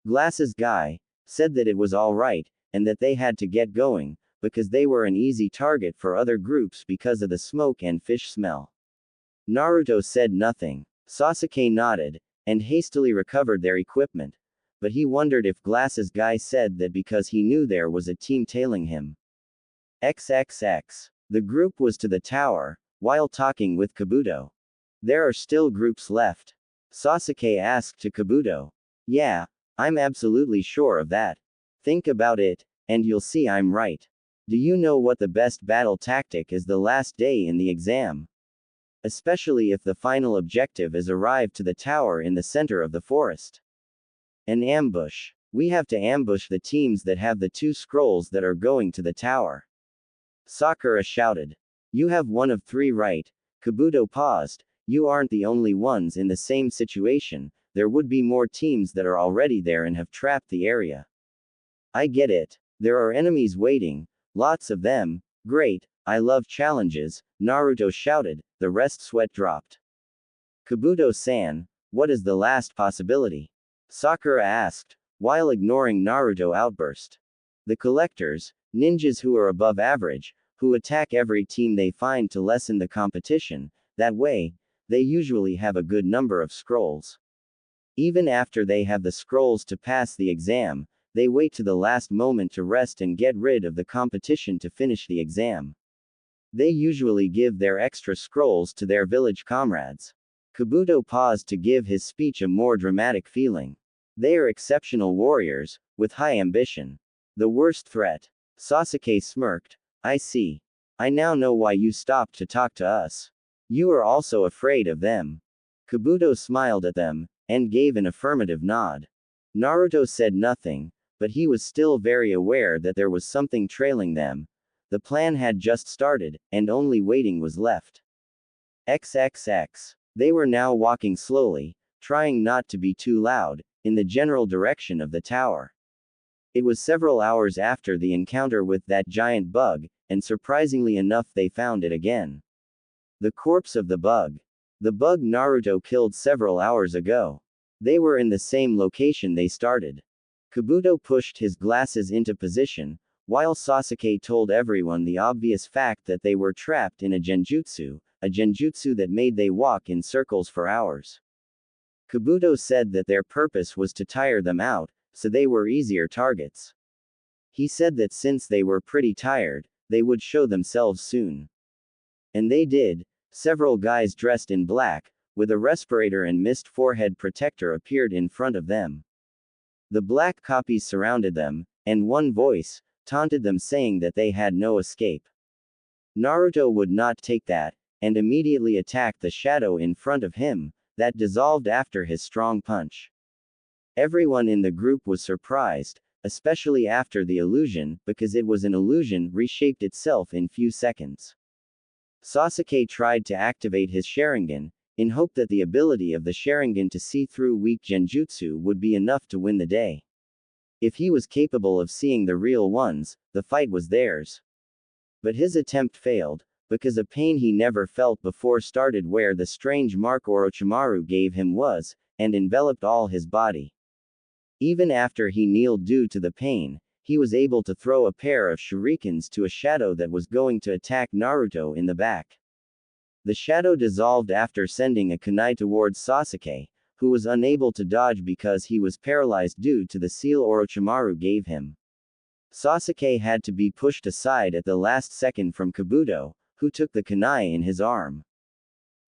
Glasses Guy said that it was alright, and that they had to get going, because they were an easy target for other groups because of the smoke and fish smell. Naruto said nothing. Sasuke nodded, and hastily recovered their equipment. But he wondered if Glasses Guy said that because he knew there was a team tailing him. XXX. The group was to the tower, while talking with Kabuto. There are still groups left. Sasuke asked to Kabuto. Yeah, I'm absolutely sure of that. Think about it, and you'll see I'm right. Do you know what the best battle tactic is the last day in the exam? Especially if the final objective is arrive to the tower in the center of the forest. An ambush. We have to ambush the teams that have the 2 scrolls that are going to the tower. Sakura shouted. You have one of 3 right. Kabuto paused. You aren't the only ones in the same situation, there would be more teams that are already there and have trapped the area. I get it. There are enemies waiting. Lots of them. Great, I love challenges, Naruto shouted, the rest sweat dropped. Kabuto-san, what is the last possibility? Sakura asked, while ignoring Naruto outburst. The collectors, ninjas who are above average, who attack every team they find to lessen the competition, that way, they usually have a good number of scrolls. Even after they have the scrolls to pass the exam, they wait to the last moment to rest and get rid of the competition to finish the exam. They usually give their extra scrolls to their village comrades. Kabuto paused to give his speech a more dramatic feeling. They are exceptional warriors, with high ambition. The worst threat. Sasuke smirked. I see. I now know why you stopped to talk to us. You are also afraid of them. Kabuto smiled at them, and gave an affirmative nod. Naruto said nothing, but he was still very aware that there was something trailing them. The plan had just started, and only waiting was left. XXX. They were now walking slowly, trying not to be too loud, in the general direction of the tower. It was several hours after the encounter with that giant bug, and surprisingly enough they found it again. The corpse of the bug. The bug Naruto killed several hours ago. They were in the same location they started. Kabuto pushed his glasses into position, while Sasuke told everyone the obvious fact that they were trapped in a genjutsu that made they walk in circles for hours. Kabuto said that their purpose was to tire them out, so they were easier targets. He said that since they were pretty tired, they would show themselves soon. And they did. Several guys dressed in black, with a respirator and mist forehead protector appeared in front of them. The black copies surrounded them, and one voice taunted them saying that they had no escape. Naruto would not take that, and immediately attacked the shadow in front of him, that dissolved after his strong punch. Everyone in the group was surprised, especially after the illusion, because it was an illusion reshaped itself in few seconds. Sasuke tried to activate his Sharingan, in hope that the ability of the Sharingan to see through weak genjutsu would be enough to win the day. If he was capable of seeing the real ones, the fight was theirs. But his attempt failed, because a pain he never felt before started where the strange mark Orochimaru gave him was, and enveloped all his body. Even after he kneeled due to the pain, he was able to throw a pair of shurikens to a shadow that was going to attack Naruto in the back. The shadow dissolved after sending a kunai towards Sasuke, who was unable to dodge because he was paralyzed due to the seal Orochimaru gave him. Sasuke had to be pushed aside at the last second from Kabuto, who took the kunai in his arm.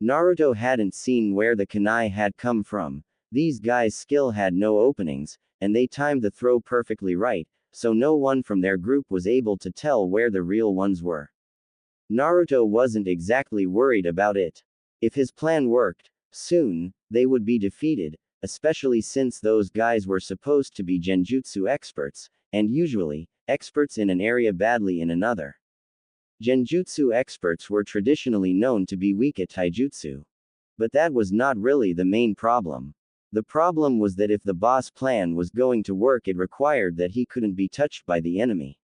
Naruto hadn't seen where the kunai had come from. These guys' skill had no openings, and they timed the throw perfectly right, so no one from their group was able to tell where the real ones were. Naruto wasn't exactly worried about it. If his plan worked, soon, they would be defeated, especially since those guys were supposed to be genjutsu experts, and usually, experts in an area badly in another. Genjutsu experts were traditionally known to be weak at taijutsu. But that was not really the main problem. The problem was that if the boss plan was going to work, it required that he couldn't be touched by the enemy.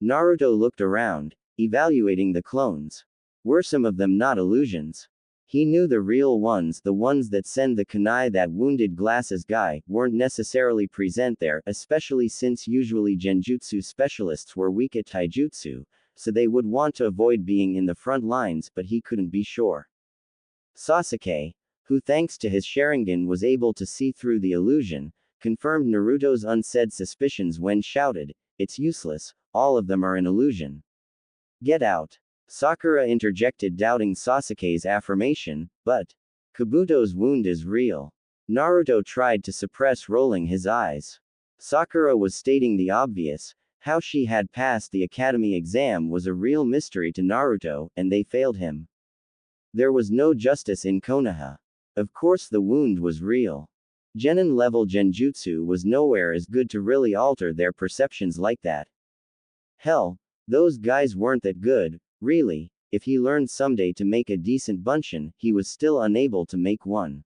Naruto looked around, evaluating the clones. Were some of them not illusions? He knew the real ones, the ones that send the kunai that wounded glasses guy, weren't necessarily present there, especially since usually genjutsu specialists were weak at taijutsu, so they would want to avoid being in the front lines, but he couldn't be sure. Sasuke, who thanks to his Sharingan was able to see through the illusion, confirmed Naruto's unsaid suspicions when shouted, "It's useless, all of them are an illusion. Get out." Sakura interjected, doubting Sasuke's affirmation, but Kabuto's wound is real. Naruto tried to suppress rolling his eyes. Sakura was stating the obvious. How she had passed the academy exam was a real mystery to Naruto, and they failed him. There was no justice in Konoha. Of course the wound was real. Genin level genjutsu was nowhere as good to really alter their perceptions like that. Hell, those guys weren't that good, really. If he learned someday to make a decent bunshin, he was still unable to make one.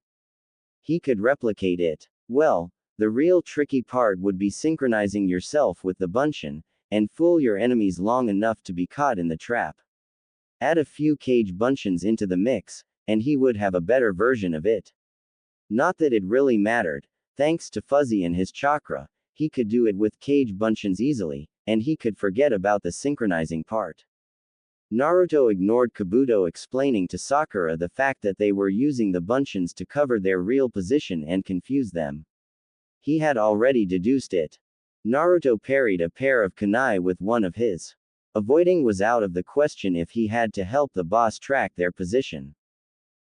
He could replicate it. Well, the real tricky part would be synchronizing yourself with the bunshin, and fool your enemies long enough to be caught in the trap. Add a few cage bunshins into the mix, and he would have a better version of it. Not that it really mattered. Thanks to Fuzzy and his chakra, he could do it with cage bunshins easily, and he could forget about the synchronizing part. Naruto ignored Kabuto explaining to Sakura the fact that they were using the bunshins to cover their real position and confuse them. He had already deduced it. Naruto parried a pair of kunai with one of his. Avoiding was out of the question if he had to help the boss track their position.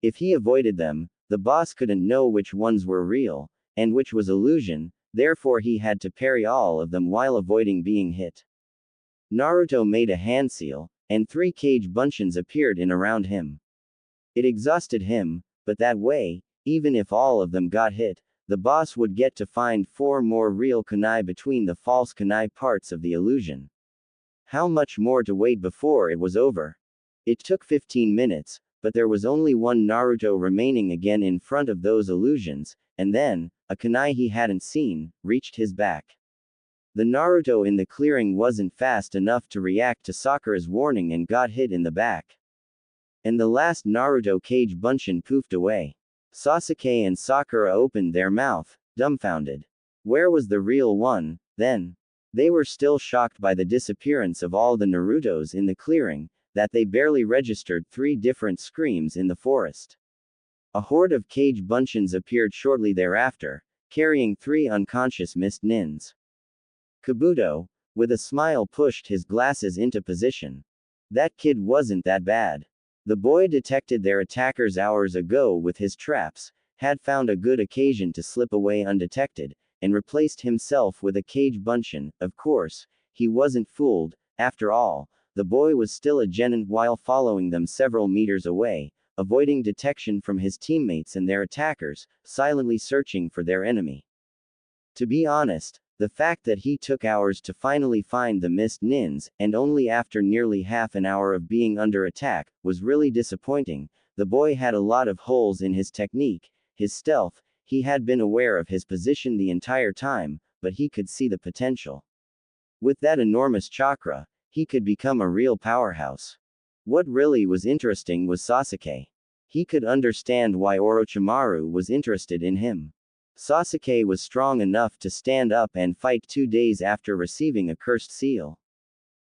If he avoided them, the boss couldn't know which ones were real, and which was illusion, therefore he had to parry all of them while avoiding being hit. Naruto made a hand seal, and 3 cage bunshins appeared in around him. It exhausted him, but that way, even if all of them got hit, the boss would get to find 4 more real kunai between the false kunai parts of the illusion. How much more to wait before it was over? It took 15 minutes, but there was only one Naruto remaining again in front of those illusions, and then, a kunai he hadn't seen, reached his back. The Naruto in the clearing wasn't fast enough to react to Sakura's warning and got hit in the back. And the last Naruto cage bunshin poofed away. Sasuke and Sakura opened their mouth, dumbfounded. Where was the real one, then? They were still shocked by the disappearance of all the Narutos in the clearing, that they barely registered 3 different screams in the forest. A horde of cage bunchins appeared shortly thereafter, carrying 3 unconscious mist nins. Kabuto, with a smile, pushed his glasses into position. That kid wasn't that bad. The boy detected their attackers hours ago with his traps, had found a good occasion to slip away undetected, and replaced himself with a cage bunchin. Of course, he wasn't fooled. After all, the boy was still a genin while following them several meters away, avoiding detection from his teammates and their attackers, silently searching for their enemy. To be honest, the fact that he took hours to finally find the mist nins, and only after nearly half an hour of being under attack, was really disappointing. The boy had a lot of holes in his technique, his stealth. He had been aware of his position the entire time, but he could see the potential. With that enormous chakra, he could become a real powerhouse. What really was interesting was Sasuke. He could understand why Orochimaru was interested in him. Sasuke was strong enough to stand up and fight 2 days after receiving a cursed seal.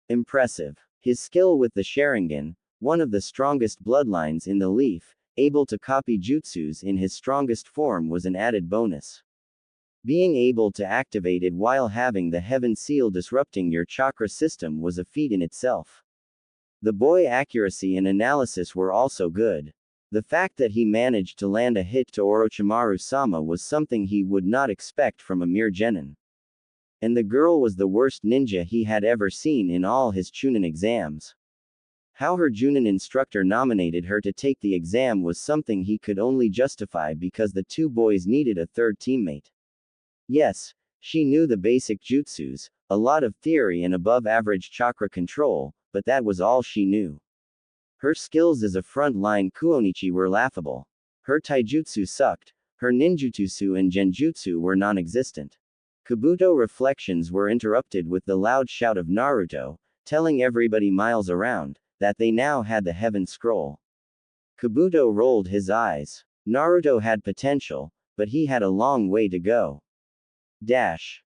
Impressive. His skill with the Sharingan, one of the strongest bloodlines in the leaf, able to copy jutsus in his strongest form, was an added bonus. Being able to activate it while having the heaven seal disrupting your chakra system was a feat in itself. The boy's accuracy and analysis were also good. The fact that he managed to land a hit to Orochimaru-sama was something he would not expect from a mere genin. And the girl was the worst ninja he had ever seen in all his Chunin exams. How her Junin instructor nominated her to take the exam was something he could only justify because the 2 boys needed a third teammate. Yes, she knew the basic jutsus, a lot of theory and above-average chakra control, but that was all she knew. Her skills as a front-line kuonichi were laughable. Her taijutsu sucked, her ninjutsu and genjutsu were non-existent. Kabuto reflections were interrupted with the loud shout of Naruto, telling everybody miles around that they now had the Heaven Scroll. Kabuto rolled his eyes. Naruto had potential, but he had a long way to go. Dash.